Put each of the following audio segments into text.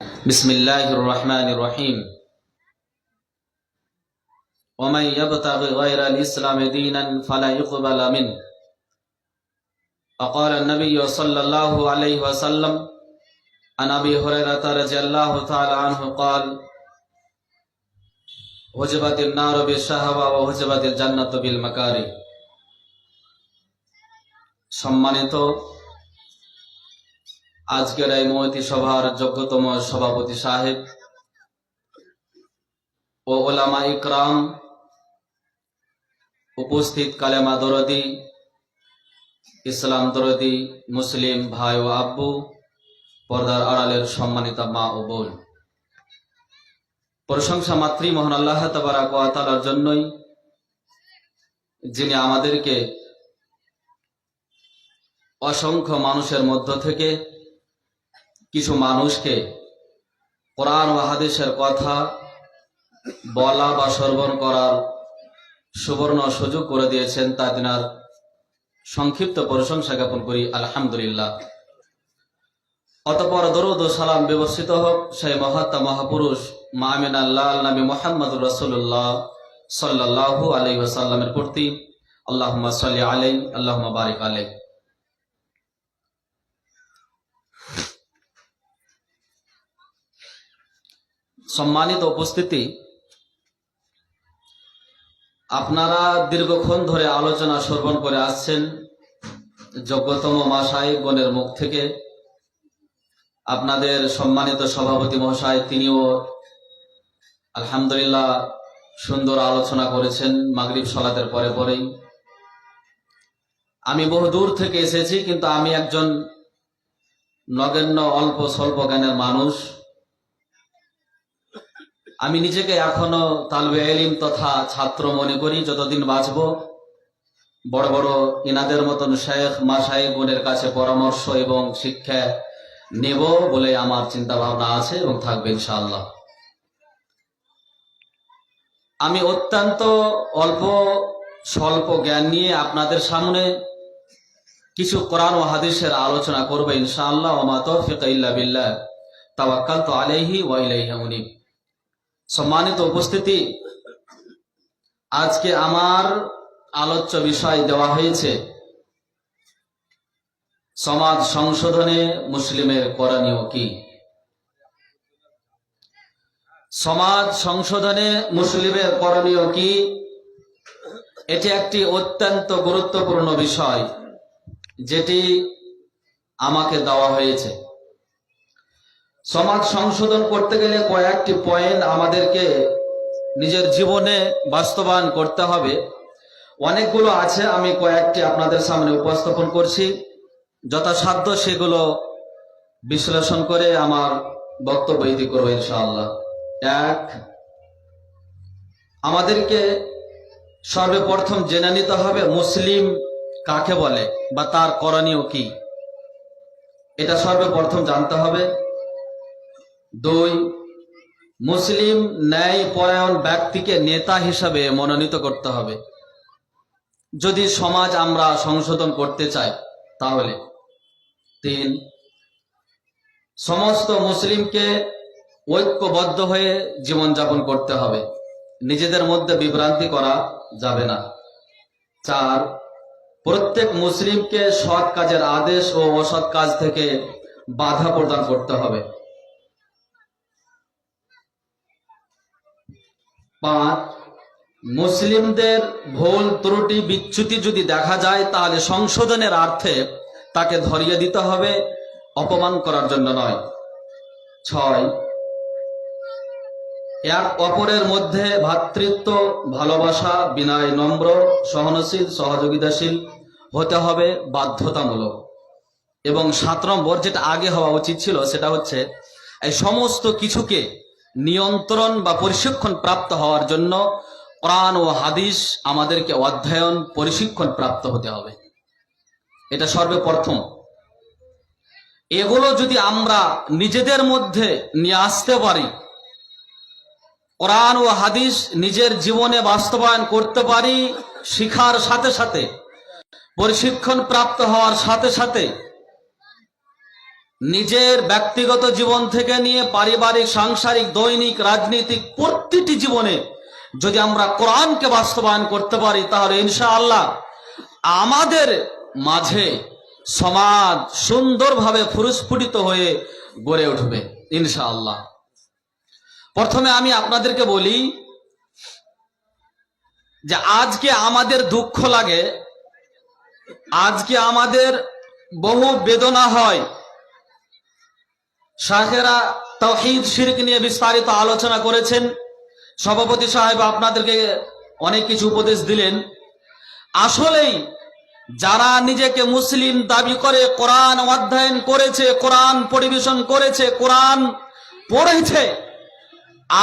बिस्मिल्लाहिर रहमानिर रहीम। वमन यब्तगि गैरल इस्लाम दीनन फला युक़बल मिन। फ़क़ाल अन्नबिय्यु सल्लल्लाहु अलैहि वसल्लम अन अबी हुरैरह रज़ियल्लाहु तआला अन्हु क़ाल हुजिबतिन नारु बिश्शहवा व हुजिबतिल जन्नतु बिल मकारिह। सम्मानित আজকের এই মহতী সভার যোগ্যতম সভাপতি সাহেব ও উলামা ইকরাম, উপস্থিত কালেমা দরদি, ইসলাম দরদি মুসলিম ভাই ও আব্বু, পর্দার আড়ালের সম্মানিত মা ও বোন, প্রশংসা মাত্রই মহান আল্লাহ তাবারক ওয়া তাআলার জন্যই, যিনি আমাদেরকে অসংখ্য মানুষের মধ্য থেকে কিছু মানুষকে কোরআন ও হাদিসের কথা বলা বা শ্রবণ করার সুবর্ণ সুযোগ করে দিয়েছেন। তা তিনার সংক্ষিপ্ত প্রশংসা জ্ঞাপন করি, আলহামদুলিল্লাহ। অতঃপর দরুদ ও সালাম ব্যবস্থিত হোক সেই মহাত্মা মহাপুরুষ মামিন আল্লাহ নবী মুহাম্মদুর রাসূলুল্লাহ সাল্লাল্লাহু আলাইহি ওয়াসাল্লামের প্রতি। আল্লাহুম্মা সাল্লি আলাইহি আল্লাহুম্মা বারিক আলাইহি। সম্মানিত উপস্থিতি, আপনারা দীর্ঘক্ষণ ধরে আলোচনা শ্রবণ করে আসছেন যোগ্যতম মাশায়েখগণের মুখ থেকে। আপনাদের সম্মানিত সভাপতি মহাশয়, তিনিও আলহামদুলিল্লাহ সুন্দর আলোচনা করেছেন মাগরিব সালাতের পরে পরেই। আমি বহু দূর থেকে এসেছি, কিন্তু আমি একজন নগণ্য অল্প স্বল্প জ্ঞানের মানুষ। আমি নিজেকে এখনো তালবে ইলম তথা ছাত্র মনে করি। যতদিন বাঁচব বড় বড় ইনাদের মতন শেখ মাশায়েখগণের কাছে পরামর্শ এবং শিক্ষা নেব বলে আমার চিন্তা ভাবনা আছে এবং থাকবে ইনশাআল্লাহ। আমি অত্যন্ত অল্প স্বল্প জ্ঞান নিয়ে আপনাদের সামনে কিছু কোরআন ও হাদিসের আলোচনা করব ইনশাআল্লাহ। ওয়া মা তাওফিক ইল্লা বিল্লাহ, তাওয়াক্কালতু আলাইহি ওয়া ইলাইহি উনীব। সম্মানিত উপস্থিতি, আজকে আমার আলোচ্য বিষয় দেওয়া হয়েছে সমাজ সংশোধনে মুসলিমের করণীয় কি। সমাজ সংশোধনে মুসলিমের করণীয় কি, এটি একটি অত্যন্ত গুরুত্বপূর্ণ বিষয় যেটি আমাকে দেওয়া হয়েছে। সমাজ সংশোধন করতে গেলে কয়েকটি পয়েন্ট আমাদেরকে নিজের জীবনে বাস্তবায়ন করতে হবে। অনেকগুলো আছে, আমি কয়েকটি আপনাদের সামনে উপস্থাপন করছি। যথাসাধ্য সেগুলো বিশ্লেষণ করে আমার বক্তব্য ইতি করবো ইনশাআল্লাহ। এক, আমাদেরকে সর্বপ্রথম জেনে নিতে হবে মুসলিম কাকে বলে বা তার করণীয় কি, এটা সর্বপ্রথম জানতে হবে। দুই, মুসলিম ন্যায় পরায়ণ ব্যক্তিকে নেতা হিসাবে মনোনীত করতে হবে যদি সমাজ আমরা সংশোধন করতে চাই তাহলে। তিন, সমস্ত মুসলিমকে ঐক্যবদ্ধ হয়ে জীবনযাপন করতে হবে, নিজেদের মধ্যে বিভ্রান্তি করা যাবে না। চার, প্রত্যেক মুসলিমকে সৎ কাজের আদেশ ও অসৎ কাজ থেকে বাধা প্রদান করতে হবে। পাঁচ, মুসলিমদের ভুল ত্রুটি বিচ্যুতি যদি দেখা যায় তাহলে সংশোধনের অর্থে তাকে ধরিয়ে দিতে হবে, অপমান করার জন্য নয়। ছয়, এক অপরের মধ্যে ভ্রাতৃত্ব, ভালোবাসা, বিনয়, নম্র, সহনশীল, সহযোগিতাশীল হতে হবে বাধ্যতামূলক। এবং 7 নম্বর, যেটা আগে হওয়া উচিত ছিল, সেটা হচ্ছে এই সমস্ত কিছুকে নিয়ন্ত্রণ বা প্রশিক্ষণ প্রাপ্ত হওয়ার জন্য কোরআন ও হাদিস আমাদেরকে অধ্যয়ন প্রশিক্ষণ প্রাপ্ত হতে হবে। এটা সর্বপ্রথম। এগুলো যদি আমরা নিজেদের মধ্যে নিয়ে আসতে পারি, কোরআন ও হাদিস নিজের জীবনে বাস্তবায়ন করতে পারি, শিখার সাথে সাথে প্রশিক্ষণ প্রাপ্ত হওয়ার সাথে সাথে নিজের ব্যক্তিগত জীবন থেকে নিয়ে পারিবারিক, সাংসারিক, দৈনিক, রাজনৈতিক প্রতিটি জীবনে যদি আমরা কোরআনকে বাস্তবায়ন করতে পারি, তাহলে ইনশাআল্লাহ আমাদের মাঝে সমাজ সুন্দরভাবে ফুরস্ফুটিত হয়ে গড়ে উঠবে ইনশাআল্লাহ। প্রথমে আমি আপনাদেরকে বলি যে আজকে আমাদের দুঃখ লাগে, আজকে আমাদের বহু বেদনা হয়। শাহেরা তাওহীদ শিরক নিয়ে বিস্তারিত আলোচনা করেছেন, সভাপতি সাহেব আপনাদেরকে অনেক কিছু উপদেশ দিলেন। আসলেই যারা নিজেকে মুসলিম দাবি করে, কোরআন অধ্যয়ন করেছে, কোরআন পরিবেশন করেছে, কোরআন পড়েছে,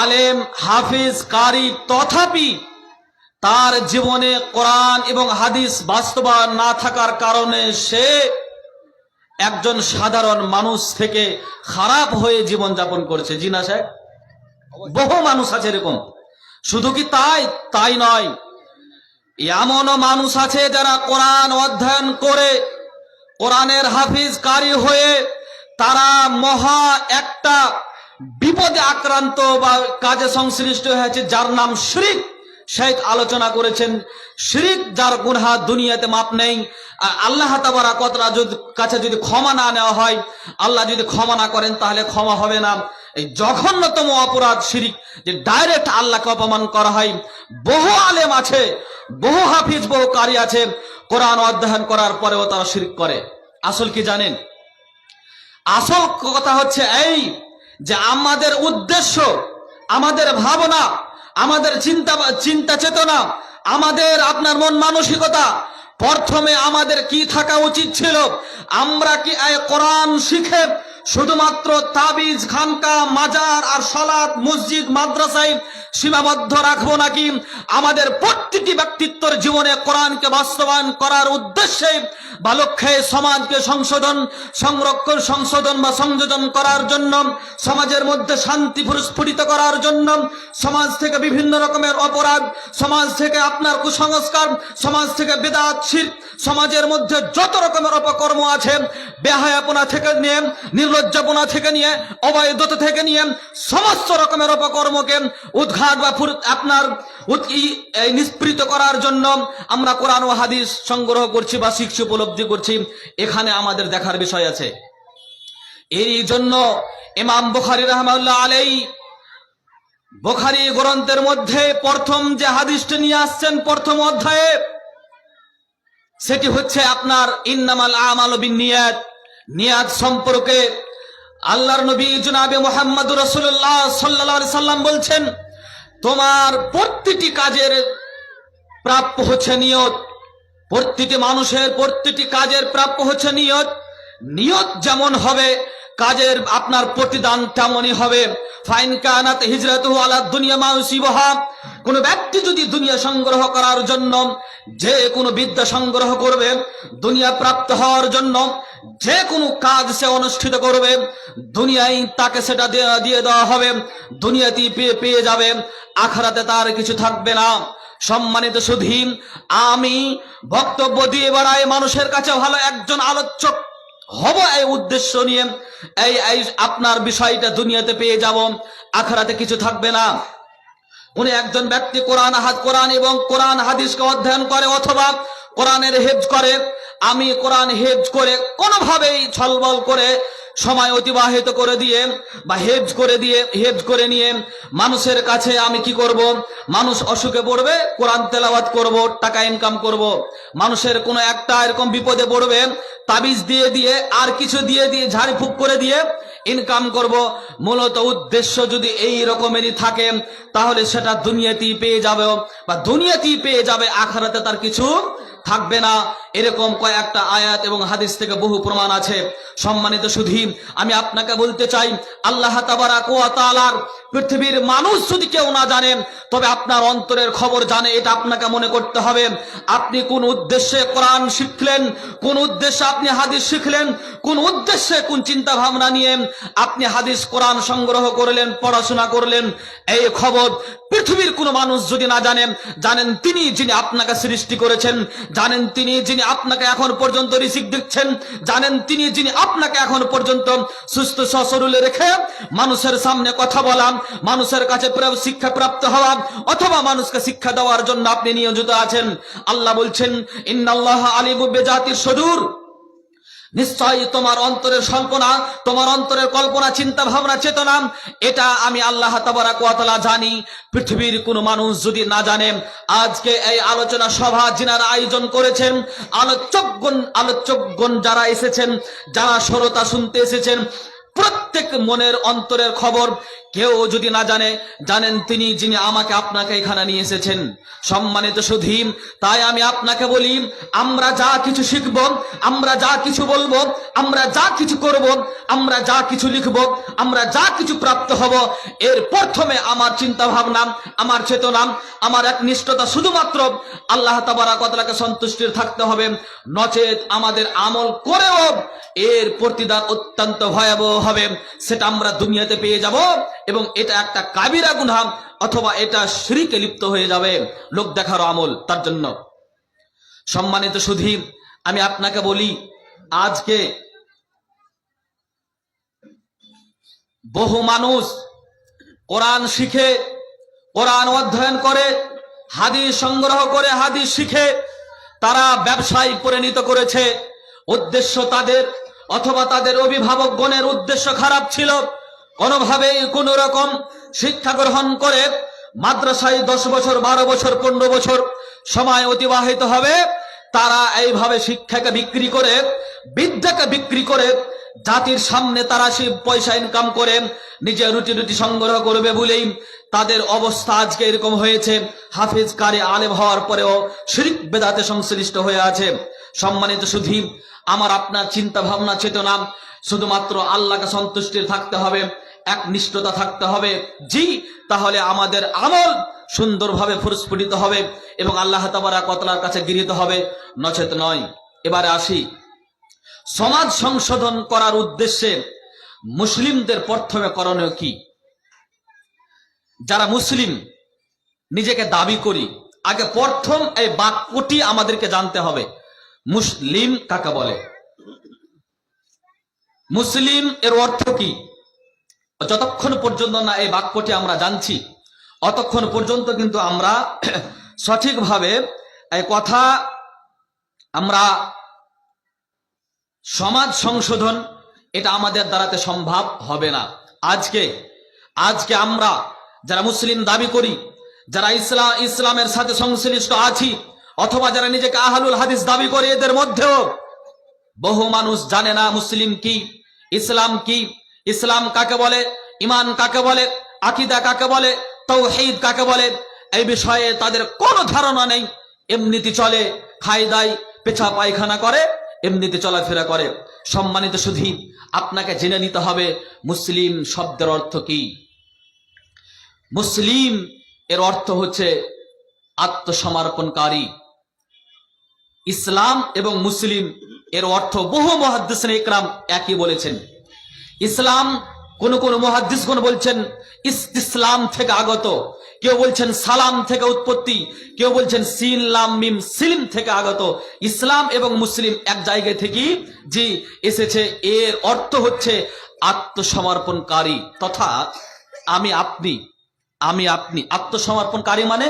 আলেম, হাফিজ, কারি, তথাপি তার জীবনে কোরআন এবং হাদিস বাস্তবায়ন না থাকার কারণে সে একজন সাধারণ মানুষ থেকে খারাপ হয়ে জীবনযাপন করছে। জি না সাহেব, বহু মানুষ আছে এরকম। শুধু কি তাই নয়, এমনও মানুষ আছে যারা কোরআন অধ্যয়ন করে, কোরআনের হাফিজ, কারি হয়ে তারা মহা একটা বিপদে আক্রান্ত বা কাজে সংশ্লিষ্ট হয়েছে, যার নাম শিরক। শেখ আলোচনা করেছেন, শিরক যার গুনাহ দুনিয়াতে মাপ নেই। আল্লাহ তাবারক ওয়া তাআলার কাছে যদি ক্ষমা না নেওয়া হয়, আল্লাহ যদি ক্ষমা না করেন, তাহলে ক্ষমা হবে না। এই জঘন্যতম অপরাধ শিরক, যে ডাইরেক্ট আল্লাহকে অপমান করা হয়। বহু আলেম আছে, বহু হাফিজ, বহু কারি আছে, কোরআন অধ্যয়ন করার পরেও তারা শিরক করে। আসল কি জানেন? আসল কথা হচ্ছে এই যে আমাদের উদ্দেশ্য, আমাদের ভাবনা, আমাদের চিন্তা চেতনা, আমাদের আপনার মন মানসিকতা, প্রথমে আমাদের কি থাকা উচিত ছিল? আমরা কি এই কোরআন শিখে শুধুমাত্র তাবিজ, খানকা, মাজার আর সালাত, মসজিদ, মাদ্রাসায় সীমাবদ্ধ রাখবো, নাকি আমাদের প্রতিটি ব্যক্তিত্বের জীবনে কোরআনকে বাস্তবায়ন করার উদ্দেশ্যে বা লক্ষ্যে সমাজকে সংশোধন বা সংযোজন করার জন্য, সমাজের মধ্যে শান্তি প্রস্ফুটিত করার জন্য, সমাজ থেকে বিভিন্ন রকমের অপরাধ, সমাজ থেকে আপনার কুসংস্কার, সমাজ থেকে বিদআত, শিরক, সমাজের মধ্যে যত রকমের অপকর্ম আছে, বেহায়াপনা থেকে নিয়ে, নির্লজ্জপনা থেকে নিয়ে, অবৈধতা থেকে নিয়ে সমস্ত রকমের অপকর্মকে উদ্ঘাট বা আপনার নিষ্পৃত করার জন্য আমরা কোরআন ও হাদিস সংগ্রহ করছি বা শিখছি, উপলব্ধি করছি। এখানে আমাদের দেখার বিষয় আছে। এই জন্য ইমাম বুখারী রাহমাতুল্লাহ আলাইহি বুখারী গ্রন্থের মধ্যে প্রথম যে হাদিসটি নিয়ে আসছেন প্রথম অধ্যায়ে, সেটি হচ্ছে আপনার ইন্নামাল আমালু বিন্নিয়াত। নিয়াত সম্পর্কে আল্লাহর নবী জনাবে মুহাম্মদুর রাসূলুল্লাহ সাল্লাল্লাহু আলাইহি সাল্লাম বলছেন, তোমার প্রতিটি কাজের প্রাপ্য হচ্ছে নিয়ত। প্রতিটি মানুষের প্রতিটি কাজের প্রাপ্য হচ্ছে নিয়ত। নিয়ত যেমন হবে, কাজের আপনার প্রতিদান তেমনই হবে। ফাইন কানাত হিজরাতুহু আলা দুনিয়া মা ইউসিবুহা, কোন ব্যক্তি যদি দুনিয়া সংগ্রহ করার জন্য যে কোনো বিদ্যা সংগ্রহ করবে, দুনিয়া প্রাপ্ত হওয়ার জন্য যে কোনো কাজ সে অনুষ্ঠিত করবে, দুনিয়ায় তাকে সেটা দিয়ে দেওয়া হবে, দুনিয়াতেই পেয়ে যাবে, আখিরাতে তার কিছু থাকবে না। সম্মানিত সুধী, আমি বক্তব্য দিয়ে বেড়াই মানুষের কাছে ভালো একজন আলোচক হব এই উদ্দেশ্য নিয়ে, এই আপনার বিষয়টা দুনিয়াতে পেয়ে যাব, আখিরাতে কিছু থাকবে না। উনি একজন ব্যক্তি কোরআন এবং কোরআন হাদিসকে অধ্যয়ন করে অথবা কোরআনের হেফজ করে। আমি কোরআন হেফজ করে কোনোভাবেই ছলবল করে সময় অতিবাহিত করে দিয়ে বা হেফজ করে নিয়ে মানুষের কাছে আমি কি করব? মানুষ অসুখে পড়বে, কোরআন তেলাওয়াত করব, টাকা ইনকাম করব। মানুষের কোনো একটা এরকম বিপদে পড়বে, তাবিজ দিয়ে আর কিছু দিয়ে ঝাড়ফুঁক করে দিয়ে ইনকাম করব। মূলত উদ্দেশ্য যদি এই রকমেরই থাকে, তাহলে সেটা দুনিয়াতেই পেয়ে যাবে বা দুনিয়াতেই পেয়ে যাবে, আখিরাতে তার কিছু থাকবে না। এরকম কয়েকটা আয়াত এবং হাদিস থেকে বহু প্রমাণ আছে। সম্মানিত সুধী, আমি আপনাকে বলতে চাই, আল্লাহ তাবারাক ওয়া তাআলার পৃথিবীর মানুষ যদি কেউ না জানেন, তবে আপনার অন্তরের খবর জানে, এটা আপনাকে মনে করতে হবে। আপনি কোন উদ্দেশ্যে কোরআন শিখলেন, কোন উদ্দেশ্যে আপনি হাদিস শিখলেন, কোন উদ্দেশ্যে কোন চিন্তা ভাবনা নিয়ে আপনি হাদিস কোরআন সংগ্রহ করলেন, পড়াশোনা করলেন, এই খবর পৃথিবীর কোন মানুষ যদি না জানেন, জানেন তিনি যিনি আপনাকে সৃষ্টি করেছেন, জানেন তিনি যিনি আপনাকে এখন পর্যন্ত রিজিক দিচ্ছেন, জানেন তিনি যিনি আপনাকে এখন পর্যন্ত সুস্থ সশরীরে রেখে মানুষের সামনে কথা বলা, মানুষের কাছে শিক্ষা প্রাপ্ত হওয়া অথবা মানুষকে শিক্ষা দেওয়ার জন্য আপনি নিয়োজিত আছেন। আল্লাহ বলছেন, ইন্নাল্লাহা আলিমু বিজাতিস সুদূর, নিশ্চয়ই তোমার অন্তরের কল্পনা, তোমার অন্তরের কল্পনা, চিন্তা ভাবনা, চেতনা, এটা আমি আল্লাহ তাবারাক ওয়া তাআলা জানি। পৃথিবীর কোন মানুষ যদি না জানে, আজকে এই আলোচনা সভা যিনারা আয়োজন করেছেন, আলোচকগণ যারা এসেছেন, যারা শ্রোতা শুনতে এসেছেন, প্রত্যেক মনের অন্তরের খবর কেউ যদি না জানে, জানেন তিনি যিনি আমাকে আপনাকে এখানে নিয়ে এসেছেন। সম্মানিত সুধী, তাই আমি আপনাকে বলি, আমরা যা কিছু শিখব, আমরা যা কিছু বলবো, আমরা যা কিছু করব, আমরা যা কিছু লিখব, আমরা যা কিছু প্রাপ্ত হব, এর প্রথমে আমার চিন্তা ভাবনা, আমার চেতনা, আমার একনিষ্ঠতা শুধুমাত্র আল্লাহ তাবারাক ওয়া তাআলাকে সন্তুষ্টির থাকতে হবে। নচেত আমাদের আমল করেও এর প্রতিদান অত্যন্ত ভয়াবহ হবে, সেটা আমরা দুনিয়াতে পেয়ে যাব এবং এটা একটা কাবিরা গুনাহ অথবা এটা শিরকে লিপ্ত হয়ে যাবে, লোক দেখার আমল। তার জন্য সম্মানিত সুধী, আমি আপনাকে বলি, আজকে বহু মানুষ কোরআন শিখে, কোরআন অধ্যয়ন করে, হাদিস সংগ্রহ করে, হাদিস শিখে তারা ব্যবসায় পরিণত করেছে। উদ্দেশ্য তাদের অথবা তাদের অভিভাবকগণের উদ্দেশ্য খারাপ ছিল, কোনোভাবেই কোন রকম শিক্ষা গ্রহণ করে মাদ্রাসায় 10 বছর, 12 বছর, 15 বছর সময় অতিবাহিত হবে, তারা এইভাবে শিক্ষাকে বিক্রি করে, বিদ্যাকে বিক্রি করে জাতির সামনে তারা সে পয়সা ইনকাম করে নিজে রুটি সংগ্রহ করবে বলেই তাদের অবস্থা আজকে এরকম হয়েছে। হাফিজ কারি আলেম হওয়ার পরেও শিরক বেদাতে সংশ্লিষ্ট হয়ে আছে। সম্মানিত সুধী, আমার আপনার চিন্তা ভাবনা, চেতনা শুধুমাত্র আল্লাহকে সন্তুষ্টির থাকতে হবে, একনিষ্ঠতা থাকতে হবে। জি, তাহলে আমাদের আমল সুন্দরভাবে প্রস্ফুটিত হবে এবং আল্লাহ তাবারাক ওয়া তাআলার কাছে গৃহীত হবে, নচেত নয়। এবারে আসি, সমাজ সংশোধন করার উদ্দেশ্যে মুসলিমদের প্রথমে করণীয় কি? যারা মুসলিম নিজেকে দাবি করি, আগে প্রথম এই বাক্যটি আমাদেরকে জানতে হবে, মুসলিম কাকে বলে, মুসলিম এর অর্থ কি। যতক্ষণ পর্যন্ত না এই বাক্যটি আমরা জানছি, অতক্ষণ পর্যন্ত কিন্তু আমরা সঠিকভাবে এই কথা, আমরা সমাজ সংশোধন এটা আমাদের দ্বারাতে সম্ভব হবে না। আজকে আমরা যারা মুসলিম দাবি করি, যারা ইসলামের সাথে সংশ্লিষ্ট আছি, অথবা যারা নিজেকে আহলুল হাদিস দাবি করে, এদের মধ্যেও বহু মানুষ জানে না মুসলিম কি, ইসলাম কি, ইসলাম কাকে বলে, ঈমান কাকে বলে, আকীদা কাকে বলে, তাওহীদ কাকে বলে, এই বিষয়ে তাদের কোনো ধারণা নেই। এমনিতে চলে, খায় দায়, পেছা পায়খানা করে, এমনিতে চলাফেরা করে। সম্মানিত সুধী, আপনাকে জেনে নিতে হবে মুসলিম শব্দের অর্থ কি। মুসলিম এর অর্থ হচ্ছে আত্মসমর্পণকারী। ইসলাম এবং মুসলিম এর অর্থ বহু মুহাদ্দিসিন ইকরাম একই বলেছেন। ইসলাম কোন মুহাদ্দিসগণ বলছেন ইসলাম থেকে আগত, কেউ বলছেন সালাম থেকে উৎপত্তি, কেউ বলছেন সিন লাম মিম সিলিম থেকে আগত। ইসলাম এবং মুসলিম এক জায়গা থেকেই যে এসেছে, এর অর্থ হচ্ছে আত্মসমর্পণকারী তথা আমি আপনি। আত্মসমর্পণকারী মানে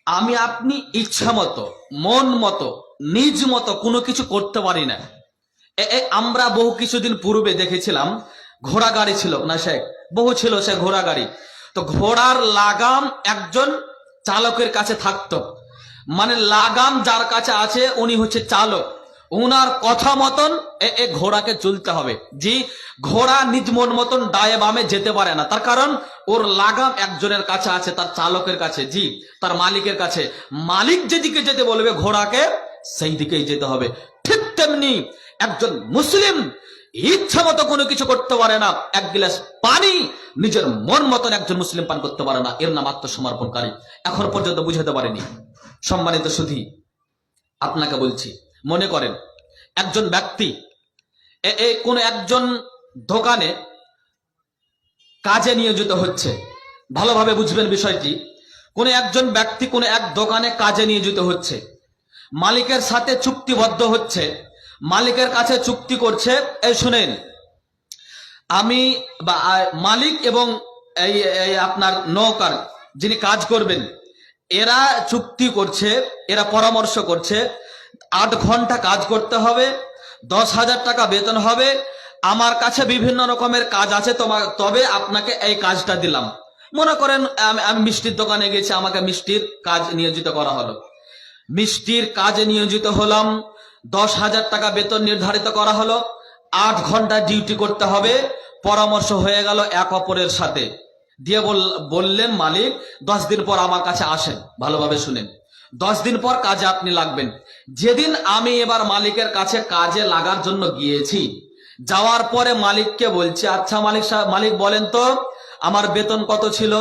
আমি আপনি ইচ্ছা মতো, মন মতো, নিজ মতো কোনো কিছু করতে পারি না। আমরা বহু কিছুদিন পূর্বে দেখেছিলাম, ঘোড়া গাড়ি ছিল না, সে বহু ছিল, সে ঘোড়া গাড়ি। তো ঘোড়ার লাগাম একজন চালকের কাছে থাকতো, মানে লাগাম যার কাছে আছে উনি হচ্ছে চালক, উনার কথা মতন এ ঘোড়াকে চলতে হবে। জি, ঘোড়া নিজ মন মতন ডায়ে বামে যেতে পারে না, তার কারণ ওর লাগাম একজনের কাছে আছে, তার চালকের কাছে, জি, তার মালিকের কাছে। মালিক যেদিকে যেতে বলবে ঘোড়াকে সেই দিকেই যেতে হবে। ঠিক তেমনি একজন মুসলিম ইচ্ছা মতো কোনো কিছু করতে পারে না, এক গ্লাস পানি নিজের মন মতন একজন মুসলিম পান করতে পারে না, এর নাম আত্মসমর্পণকারী। এখন পর্যন্ত বুঝাতে পারেনি। সম্মানিত সুধী, আপনাকে বলছি, মনে করেন একজন ব্যক্তি কোন একজন দোকানে কাজে নিয়োজিত হচ্ছে। ভালোভাবে বুঝবেন বিষয়টি। কোন একজন ব্যক্তি কোন এক দোকানে কাজে নিয়োজিত হচ্ছে, মালিকের সাথে চুক্তিবদ্ধ হচ্ছে, মালিকের কাছে চুক্তি করছে, এই শুনেন, আমি বা মালিক এবং এই আপনার নৌকার যিনি কাজ করবেন, এরা চুক্তি করছে, এরা পরামর্শ করছে 8 ঘন্টা কাজ করতে হবে, 10,000 টাকা বেতন হবে, আমার কাছে বিভিন্ন রকমের কাজ আছে, তবে আপনাকে এই কাজটা দিলাম। মনে করেন আমি মিষ্টির দোকানে গেছি, আমাকে মিষ্টির কাজ নিয়োজিত করা হলো, মিষ্টির কাজে নিয়োজিত হলাম, 10,000 টাকা বেতন নির্ধারিত করা হলো, 8 ঘন্টা ডিউটি করতে হবে, পরামর্শ হয়ে গেল এক অপরের সাথে, দিয়ে বললেন মালিক 10 দিন পর আমার কাছে আসেন। ভালোভাবে শুনেন, 10 দিন পর কাজে আপনি লাগবেন। যেদিন আমি এবার মালিকের কাছে কাজে লাগার জন্য গিয়েছি, যাওয়ার পরে মালিককে বলছি, আচ্ছা মালিক বলেন তো আমার বেতন কত ছিল,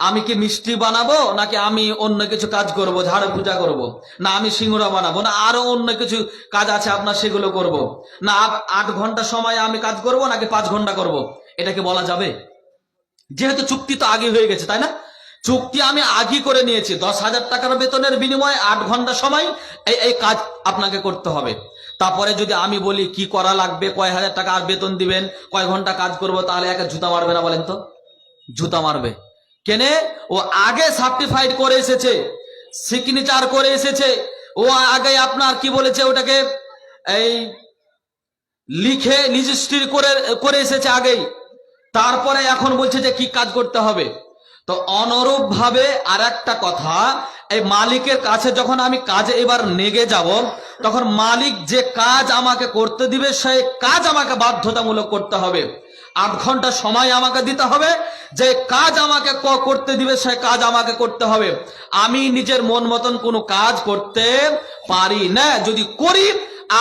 আমি কি মিষ্টি বানাবো নাকি আমি অন্য কিছু কাজ করব, ঝাড়ু পূজা করব, না আমি সিঙ্গুরা বানাবো, না আরো অন্য কিছু কাজ আছে আপনার সেগুলো করব, না 8 ঘন্টা সময় আমি কাজ করব নাকি 5 ঘন্টা করব, এটা কি বলা যাবে? যেহেতু চুক্তি তো আগে হয়ে গেছে, তাই না? চুক্তি আমি আগে করে নিয়েছি, 10,000 টাকার বেতনের বিনিময়ে 8 ঘন্টা সময় এই কাজ আপনাকে করতে হবে। তারপরে যদি আমি বলি কি করা লাগবে, কয় হাজার টাকা আর বেতন দিবেন, কয় ঘন্টা কাজ করব, তাহলে একে জুতা মারবে না বলেন তো? জুতা মারবে। কেনে? ও আগে সার্টিফাইড করে এসেছে, সিগনেচার করে এসেছে, ও আগে আপনার কি বলেছে ওটাকে এই লিখে রেজিস্ট্রি করে এসেছে আগেই, তারপরে এখন বলছে যে কি কাজ করতে হবে। তো অনুরূপ ভাবে আর একটা কথা, এই মালিকের কাছে যখন আমি কাজে এবার নেগে যাব, তখন মালিক যে কাজ আমাকে করতে দিবে সেই কাজ আমাকে বাধ্যতামূলক করতে হবে। 8 ঘন্টা সময় আমাকে দিতে হবে, যে কাজ আমাকে করতে দিবে সেই কাজ আমাকে করতে হবে। আমি নিজের মন মতন কোনো কাজ করতে পারি না। যদি করি,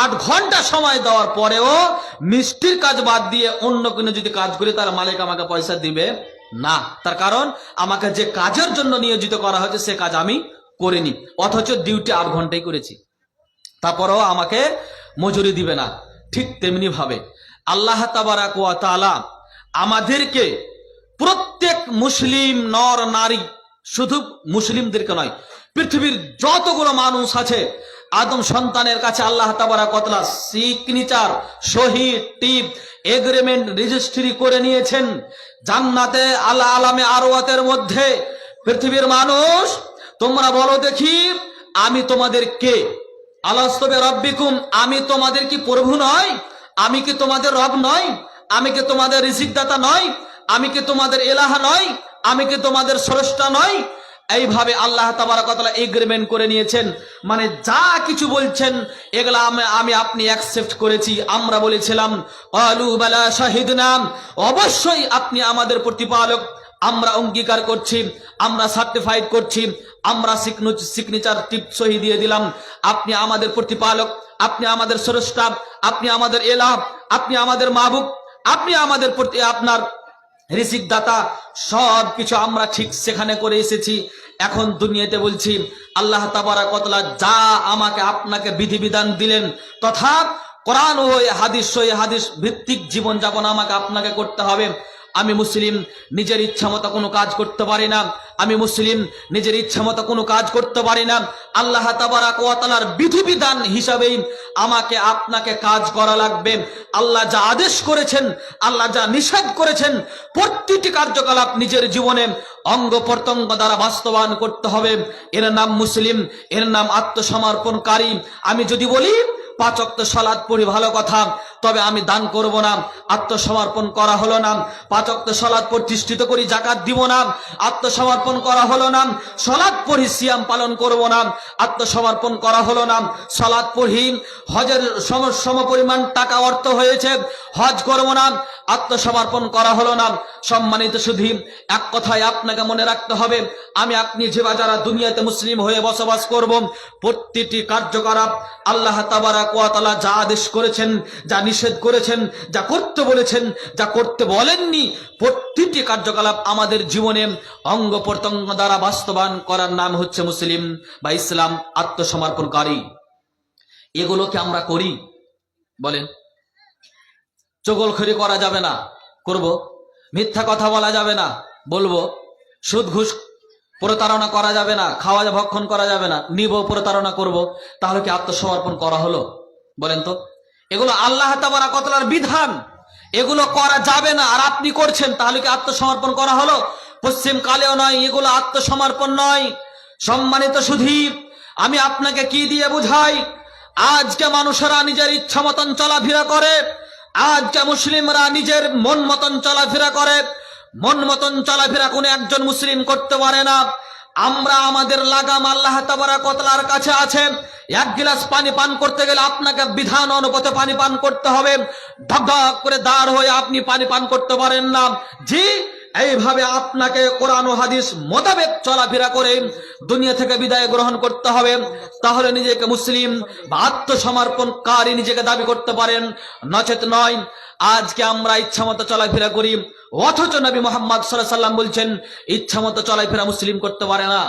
8 ঘন্টা সময় দেওয়ার পরেও মিষ্টির কাজ বাদ দিয়ে অন্য কোনো যদি কাজ করি, তার মালিক আমাকে পয়সা দিবে না। তার কারণ আমাকে যে কাজের জন্য নিয়োজিত করা হয়েছে সে কাজ আমি করিনি, অথচ ডিউটি 8 ঘন্টাই করেছি, তারপরেও আমাকে মজুরি দিবে না। ঠিক তেমনি ভাবে আল্লাহ তাবারাক ওয়া তাআলা আমাদেরকে, প্রত্যেক মুসলিম নর নারী, শুধু মুসলিমদেরকে নয়, পৃথিবীর যতগুলো মানুষ আছে, আদম সন্তানের কাছে আল্লাহ তাবারাক ওয়া তাআলা সিগনেচার, সহি, টিপ, এগ্রিমেন্ট, রেজিস্ট্রি করে নিয়েছেন। জান্নাতে আলা আলামে আরওয়াতের মধ্যে পৃথিবীর মানুষ, তোমরা বলো দেখি আমি তোমাদের কে? আলাস্তু বিরাব্বিকুম, আমি তোমাদের কি প্রভু নয়? আমি কি তোমাদের রব নয়? আমি কি তোমাদের রিজিকদাতা নয়? আমি কি তোমাদের ইলাহা নয়? আমি কি তোমাদের স্রষ্টা নয়? এইভাবে আল্লাহ তাবারক ওয়া তাআলা এগ্রিমেন্ট করে নিয়েছেন। মানে যা কিছু বলছেন এগুলা আমি আপনি অ্যাকসেপ্ট করেছি। আমরা বলেছিলাম ক্বালু বালা শাহিদনা, অবশ্যই আপনি আমাদের প্রতিপালক, আমরা অঙ্গীকার করছি, আমরা সার্টিফাইড করছি, আমরা সিগনেচার টিপ সহি দিয়ে দিলাম, আপনি আমাদের প্রতিপালক, আপনি আমাদের স্রষ্টা, আপনি আমাদের ইলাহ, আপনি আমাদের মাবুদ, আপনি আমাদের প্রতি আপনার রিজিক দাতা, সব কিছু আমরা ঠিক সেখানে করে এসেছি। এখন দুনিয়াতে বলছি আল্লাহ তাবারক ওয়া তাআলা যা আমাকে আপনাকে বিধিবিধান দিলেন, তথা কোরআন ও হাদিস ভিত্তিক জীবন যাপন আমাকে আপনাকে করতে হবে। আমি মুসলিম, নিজের ইচ্ছা মতো কোনো কাজ করতে পারি না। আমি মুসলিম, নিজের ইচ্ছা মতো কোনো কাজ করতে পারি না। আল্লাহ তাবারক ওয়া তাআলার বিধিবিধান হিসাবেই আমাকে আপনাকে কাজ করা লাগবে। আল্লাহ যা আদেশ করেছেন, আল্লাহ যা নিষেধ করেছেন, প্রতিটি কার্যকলাপ নিজের জীবনে অঙ্গ প্রত্যঙ্গ দ্বারা বাস্তবায়ন করতে হবে। এর নাম মুসলিম, এর নাম আত্মসমর্পণকারী। আমি যদি বলি 5 ওয়াক্ত সালাত পড়ি, ভালো কথা, তবে আমি দান করব না, আত্মসমর্পণ করা হলো না। 5 ওয়াক্ত সালাত প্রতিষ্ঠিত করি, যাকাত দিব না, আত্মসমর্পণ করা হলো না। সালাত পড়ি, সিয়াম পালন করব না, আত্মসমর্পণ করা হলো না। সালাত পড়ি, হজের সম পরিমাণ টাকা অর্থ হয়েছে, হজ করব না, আত্মসমর্পণ করা হলো না। সম্মানিত শুধু এক কথায় আপনাকে মনে রাখতে হবে, আমি আপনি যারা দুনিয়াতে মুসলিম হয়ে বসবাস করব, প্রতিটি কার্যকলাপ আল্লাহ তাবারাক ওয়া তাআলা যা আদেশ করেছেন, যা নিষেধ করেছেন, যা করতে বলেছেন, যা করতে বলেননি, প্রতিটি কার্যকলাপ আমাদের জীবনে অঙ্গ প্রত্যঙ্গ দ্বারা বাস্তবায়ন করার নাম হচ্ছে মুসলিম বা ইসলাম, আত্মসমর্পণকারী। এগুলোকে আমরা করি? বলেন। চগলখড়ি করা যাবে না, করব। মিথ্যা কথা বলা যাবে না, বলবো। সুদ ঘুষ প্রতারণা করা যাবে না, খাওয়া ভক্ষণ করা যাবে না, নিব, প্রতারণা করব। তাহলে কি আত্মসমর্পণ করা হলো? বলেন তো। এগুলো আল্লাহ তাবারাক ওয়া তাআলার বিধান, এগুলো করা যাবে না, আর আপনি করছেন, তাহলে কি আত্মসমর্পণ করা হলো? পশ্চিম কালেও নয়, এগুলো আত্মসমর্পণ নয়। সম্মানিত সুধী, আমি আপনাকে কি দিয়ে বুঝাই? আজকে মানুষেরা নিজের ইচ্ছা মতন চলাফেরা করে, আজকে মুসলিমরা নিজের মন মতন চলাফেরা করে। মন মতন চলাফেরা কোনো একজন মুসলিম করতে পারে না। আমরা আমাদের লাগাম আল্লাহ তাবারাক ওয়া তাআলার কাছে আছে। এক গ্লাস পানি পান করতে গেলে আপনাকে বিধান অনুপাতে পানি পান করতে হবে। ঢক ঢক করে দাঁড় হয়ে আপনি পানি পান করতে পারেন না। জি, এইভাবে আপনাকে কোরআন ও হাদিস মোতাবেক চলাফেরা করে দুনিয়া থেকে বিদায় গ্রহণ করতে হবে। তাহলে নিজেকে মুসলিম বা আত্মসমর্পণকারী নিজেকে দাবি করতে পারেন, নচেত নয়। আজকে আমরা ইচ্ছামতো চলাফেরা করি, অথচ নবী মুহাম্মদ সাল্লাল্লাহু আলাইহি ওয়াসাল্লাম বলছেন ইচ্ছামতো চলাফেরা মুসলিম করতে পারে না।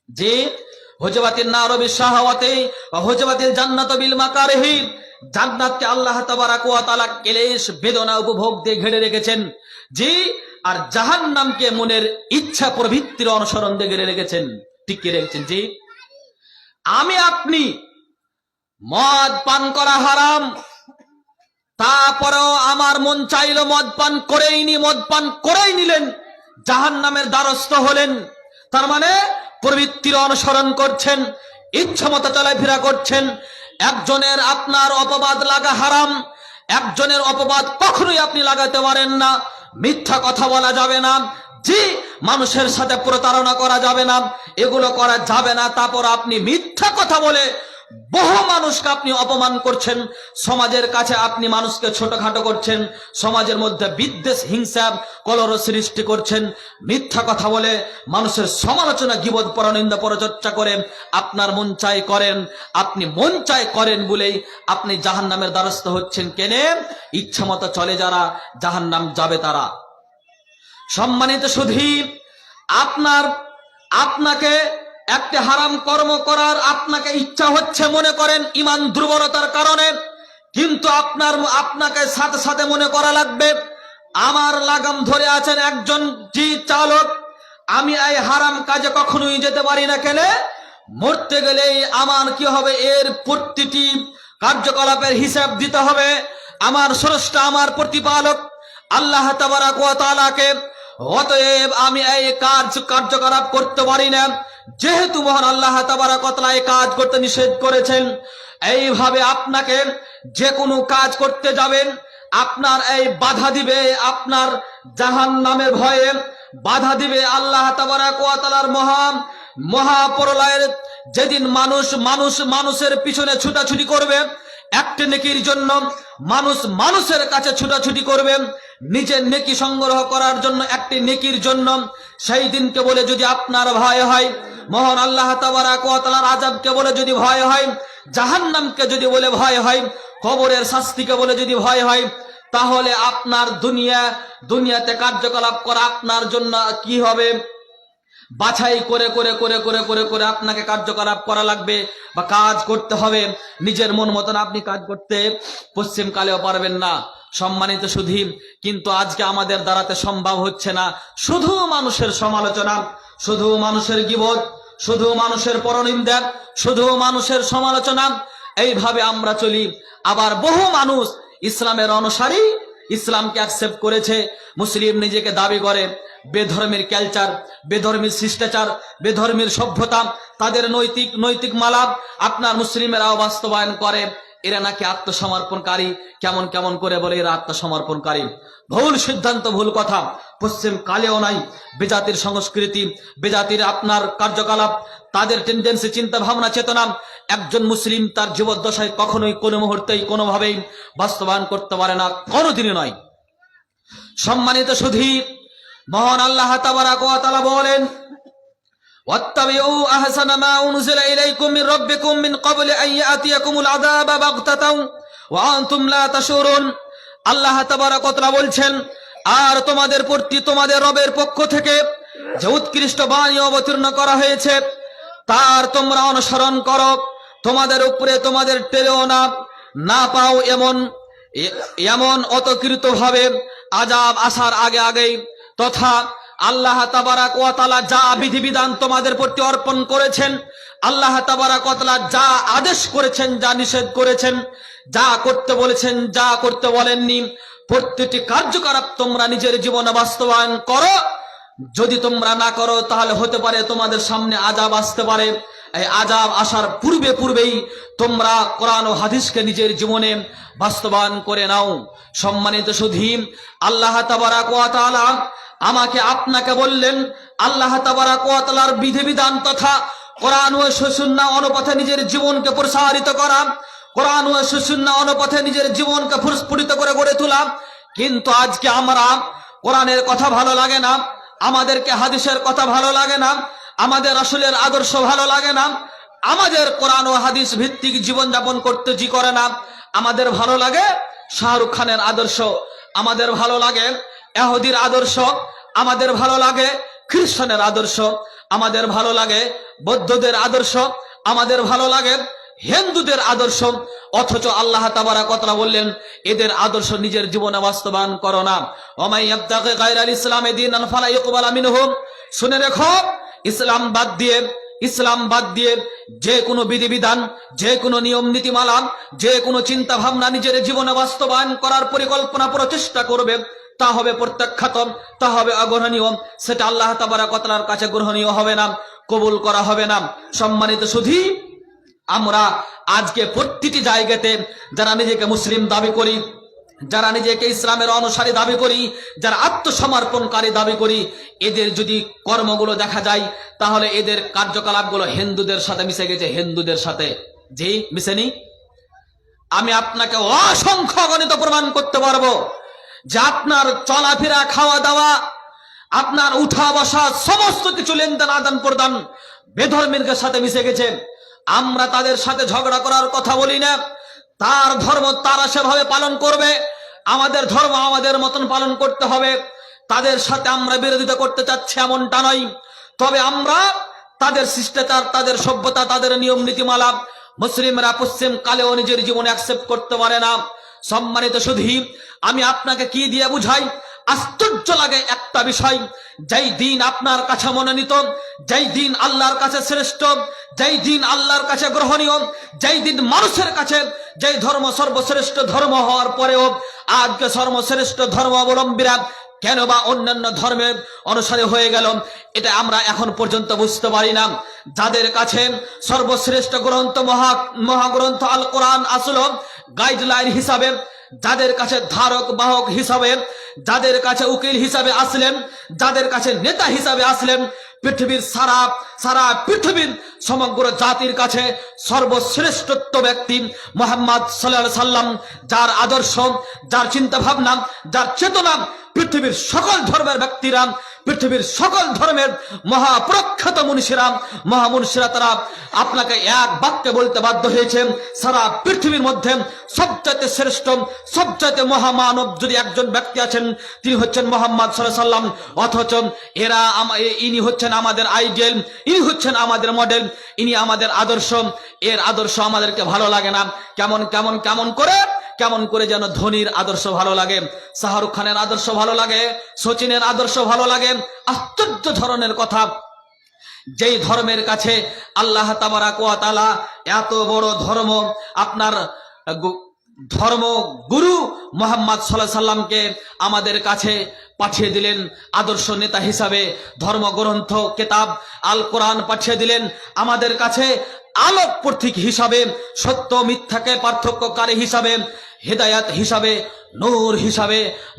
যে হুজবাতিন নারু বিশাহাওয়াতি ওয়া হুজবাতিল জান্নাতু বিল মাকারিহি, জান্নাতকে আল্লাহ তাবারাক ওয়া তাআলা ক্লেশ বেদনা উপভোগ দিয়ে ঘিরে রেখেছেন। জি, আর জাহান্নামকে মনের ইচ্ছা প্রবৃত্তির অনুসরণ দিয়ে ঘিরে রেখেছেন, টিকিয়ে রেখেছেন। জি, আমি আপনি মদ পান করা হারাম, তারপরেও আমার মন চাইলো মদ পান করেই নিলেন, জাহান্নামের দ্বারস্থ হলেন। তার মানে প্রবৃত্তির অনুসরণ করছেন, ইচ্ছা মতো চলাফেরা করছেন। একজনের আপনার অপবাদ লাগা হারাম, একজনের অপবাদ কখনোই আপনি লাগাতে পারেন না। মিথ্যা কথা বলা যাবে না। জি, মানুষের সাথে প্রতারণা করা যাবে না, এগুলো করা যাবে না। তারপর আপনি মিথ্যা কথা বলে বহু মানুষকে আপনি অপমান করছেন, সমাজের কাছে আপনি মানুষকে ছোটখাটো করছেন, সমাজের মধ্যে বিদ্বেষ, হিংসা, কলহ সৃষ্টি করছেন। মিথ্যা কথা বলে মানুষের সমালোচনা, গীবত, পরনিন্দা, পরচর্চা করে আপনার মন চাই করেন। আপনি মন চাই করেন বলেই আপনি জাহান্নামের দ্বারস্থ হচ্ছেন। কেনে? ইচ্ছা মতো চলে যারা, জাহান্নাম যাবে তারা। সম্মানিত সুধী, আপনাকে একটা হারাম কর্ম করার আপনাকে ইচ্ছা হচ্ছে, মনে করেন ঈমান দুর্বলতার কারণে, কিন্তু আপনাকে সাথে সাথে মনে করা লাগবে আমার লাগাম ধরে আছেন একজন জি চালক, আমি এই হারাম কাজে কখনোই যেতে পারি না। কেন? মরতে গেলেই আমার কি হবে, এর প্রতিটি কার্যকলাপের হিসাব দিতে হবে। আমার স্রষ্টা, আমার প্রতিপালক আল্লাহ তাবারাক ওয়া তাআলাকে, অতএব আমি এই কার্যকলাপ করতে পারি না। যেহেতু মহান আল্লাহ তাবারাক ওয়া তাআলা এই কাজ করতে নিষেধ করেছেন, এইভাবে আপনাকে যে কোনো কাজ করতে যাবেন, আপনার এই বাধা দিবে, আপনার জাহান্নামের ভয়ে বাধা দিবে আল্লাহ তাবারাক ওয়া তাআলার মহাপ্রলয়ের যেদিন মানুষের পিছনে ছুটাছুটি করবে, একটা নেকির জন্য মানুষের কাছে ছুটাছুটি করবে, নিজের নেকি সংগ্রহ করার জন্য, একটি নেকির জন্য। সেই দিনকে বলে যদি আপনার ভয় হয়, মহান আল্লাহ তাবারাক ওয়া তাআলার আযাবকে বলে যদি ভয় হয়, জাহান্নামকে যদি বলে ভয় হয়, কবরের শাস্তিকে বলে যদি ভয় হয়, তাহলে আপনার দুনিয়াতে কার্যকলাপ করা আপনার জন্য কি হবে? বাছাই করে করে করে করে করে করে আপনাকে কার্যকলাপ করা লাগবে বা কাজ করতে হবে। নিজের মন মতন আপনি কাজ করতে পশ্চিম কালেও পারবেন না। সম্মানিত সুধী, কিন্তু আজকে আমাদের দ্বারাতে সম্ভব হচ্ছে না। শুধু মানুষের সমালোচনা, শুধু মানুষের গীবত, শুধু মানুষের পরনিন্দা, শুধু মানুষের সমালোচনা, এইভাবে আমরা চলি। আবার বহু মানুষ ইসলামের অনুসারী, ইসলামকে অ্যাকসেপ্ট করেছে, মুসলিম নিজেকে দাবি করে, বেধর্মের কালচার, বেধর্মের শিষ্টাচার, বেধর্মের সভ্যতা, তাদের নৈতিক মালাপ আপনার মুসলিমেরাও বাস্তবায়ন করে। এরা নাকি আত্মসমর্পণকারী। কেমন কেমন করে বলে এরা আত্মসমর্পণকারী? ভুল সিদ্ধান্ত, ভুল কথা। পশ্চিম কালেও নাই বেজাতির সংস্কৃতি, বেজাতির আপনার কার্যকলাপ, তাদের টেন্ডেন্সি, চিন্তা ভাবনা, চেতনা একজন মুসলিম তার জীবদ্দশায় কখনোই, কোনো মুহূর্তেই, কোনোভাবেই বাস্তবায়ন করতে পারে না, কোনোদিনই নয়। সম্মানিত সুধী, মহান আল্লাহ তাবারাক ওয়া তাআলা বলেন, ওয়াত্তাবিউ আহসানা মা উনজিলা ইলাইকুম মির রাব্বিকুম মিন ক্বাবলি আন ইয়াতিয়াকুমুল আযাবা বাগতাতাও ওয়া আনতুম লা তাশউরুন। আল্লাহ তাবারাক ওয়া তাআলা বলছেন, আর তোমাদের প্রতি তোমাদের রবের পক্ষ থেকে যে উৎকৃষ্ট বাণী অবতীর্ণ করা হয়েছে তার তোমরা অনুসরণ করো, তোমাদের উপরে তোমাদের টেরেও না পাও এমন অতকৃত ভাবে আযাব আসার আগে আগেই, তথা আল্লাহ তাবারাক ওয়া তাআলা যা বিধিবিধান তোমাদের প্রতি অর্পণ করেছেন, আল্লাহ তাবারাক ওয়া তাআলা যা আদেশ করেছেন, যা নিষেধ করেছেন, যা করতে বলেছেন, যা করতে বলেননি, প্রত্যেকটি কার্যকলাপ তোমরা নিজের জীবনে বাস্তবায়ন করো। যদি তোমরা না করো তাহলে হতে পারে তোমাদের সামনে আযাব আসতে পারে। এই আযাব আসার পূর্বেই তোমরা কোরআন ও হাদিসকে নিজের জীবনে বাস্তবায়ন করে নাও। সম্মানিত সুধী, আল্লাহ তাবারাক ওয়া তাআলা আমাকে আপনাকে বললেন, আল্লাহ তাবারাক ওয়া তাআলার বিধিবিধান তথা কোরআন ও সুন্নাহ অনুপাতে নিজের জীবনকে প্রসারিত করা, কোরআন ও সুন্নাহ অনুপাতে নিজের জীবনকে প্রস্ফুটিত করে গড়ে তোলা। কিন্তু আজকে আমরা কোরআনের কথা ভালো লাগে না, আমাদেরকে হাদিসের কথা ভালো লাগে না, আমাদের রাসূলের আদর্শ ভালো লাগে না, আমাদের কোরআন ও হাদিস ভিত্তিক জীবন যাপন করতে জি করে না। আমাদের ভালো লাগে শাহরুখ খানের আদর্শ, আমাদের ভালো লাগে ইহুদির আদর্শ, আমাদের ভালো লাগে খ্রিস্টানের আদর্শ, আমাদের ভালো লাগে বৌদ্ধদের আদর্শ, আমাদের ভালো লাগে হিন্দুদের আদর্শ। অথচ আল্লাহ তাবারাক ওয়া তাআলা বললেন, এদের আদর্শ নিজের জীবনে বাস্তবায়ন করো না। ওমাই ইয়াবতাগি গায়রাল ইসলামি দীনান ফালা ইউকবালা মিনহু। শুনে রেখো, ইসলাম বাদ দিয়ে যে কোনো বিধিবিধান, যে কোনো নিয়ম নীতিমালা, যে কোনো চিন্তা ভাবনা নিজের জীবনে বাস্তবায়ন করার পরিকল্পনা প্রচেষ্টা করবে, তা হবে প্রত্যাখ্যাত, তা হবে অগ্রহণীয়, সেটা আল্লাহ তাবারাক ওয়া তাআলার কাছে গ্রহণীয় হবে না, কবুল করা হবে না। সম্মানিত সুধী, আমরা আজকে প্রতিটি জায়গাতে যারা নিজেকে মুসলিম দাবি করি, যারা নিজেকে ইসলামের অনুসারী দাবি করি, যারা আত্মসমর্পণকারী দাবি করি, এদের যদি কর্মগুলো দেখা যায় তাহলে এদের কার্যকলাপগুলো হিন্দুদের সাথে মিশে গেছে, হিন্দুদের সাথে। জি, মিশেনি? আমি আপনাকে অসংখ্য গণিত প্রমাণ করতে পারবো যে আপনার চলাফেরা, খাওয়া দাওয়া, আপনার উঠা বসা, সমস্ত কিছু লেনদেন আদান প্রদান বেধর্মীর সাথে মিশে গেছে। আমরা তাদের সাথে ঝগড়া করার কথা বলি না, তার ধর্ম তারা সেভাবে পালন করবে, আমাদের ধর্ম আমাদের মতন পালন করতে হবে। তাদের সাথে আমরা বিরোধিতা করতে চাচ্ছি এমনটা নয়, তবে আমরা তাদের শিষ্টাচার, তাদের সভ্যতা, তাদের নিয়ম নীতিমালা মুসলিমরা পশ্চিম কালেও নিজের জীবনে অ্যাকসেপ্ট করতে পারে না। সম্মানিত সুধী, আমি আপনাকে কি দিয়ে বুঝাই? আশ্চর্য লাগে একটা বিষয়, যেই দিন আপনার কাছে মনোনীত, যেই দিন আল্লাহর কাছে শ্রেষ্ঠ, যেই দিন আল্লাহর কাছে গ্রহণীয়, যেই দিন মানুষের কাছে যেই ধর্ম সর্বশ্রেষ্ঠ ধর্ম হওয়ার পরেও আজকে সর্বশ্রেষ্ঠ ধর্ম অবলম্বীরা কেন বা অন্যান্য ধর্মের অনুসারী হয়ে গেল, এটা আমরা এখন পর্যন্ত বুঝতে পারি না। যাদের কাছে সর্বশ্রেষ্ঠ গ্রন্থ মহাগ্রন্থ আল কোরআন আসল গাইডলাইন হিসাবে, যাদের কাছে ধারক বাহক হিসাবে, যাদের কাছে উকিল হিসাবে আসলেন, যাদের কাছে নেতা হিসাবে আসলেন, পৃথিবীর সারা পৃথিবীর সমগ্র জাতির কাছে সর্বশ্রেষ্ঠত্ব ব্যক্তি মুহাম্মদ সাল্লাল্লাহু আলাইহি সাল্লাম, যার আদর্শ, যার চিন্তা ভাবনা, যার চেতনা পৃথিবীর সকল ধর্মের ব্যক্তিরা, পৃথিবীর সকল ধর্মের মহাপ্রখ্যাত মহামনীষীরা তারা আপনাকে এক বাক্যে বলতে বাধ্য হয়েছে, সারা পৃথিবীর মধ্যে সবচাইতে শ্রেষ্ঠ, সবচাইতে মহামানব যদি একজন ব্যক্তি আছেন তিনি হচ্ছেন মুহাম্মদ সাল্লাল্লাহু আলাইহি সাল্লাম। অথচ ইনি হচ্ছেন আমাদের আইডিয়াল, ইনি হচ্ছেন আমাদের মডেল, ইনি আমাদের আদর্শ। এর আদর্শ আমাদেরকে ভালো লাগে না। কেমন করে যেন ধোনির আদর্শ ভালো লাগে, শাহরুখ খানের আদর্শ ভালো লাগে, সচিনের আদর্শ ভালো লাগে। আশ্চর্য ধরনের কথা। যেই ধর্মের কাছে আল্লাহ তাবারাক ওয়া তাআলা এত বড় ধর্ম, আপনার ধর্ম গুরু মুহাম্মদ সাল্লাল্লাহু আলাইহি সাল্লামকে আমাদের কাছে পাঠিয়ে দিলেন আদর্শ নেতা হিসাবে, ধর্মগ্রন্থ কিতাব আল কোরআন পাঠিয়ে দিলেন আমাদের কাছে আলোক প্রতীক হিসাবে, সত্য মিথ্যাকে পার্থক্যকারী হিসাবে, হেদায়াত হিসাবে, নূর হিসাবে।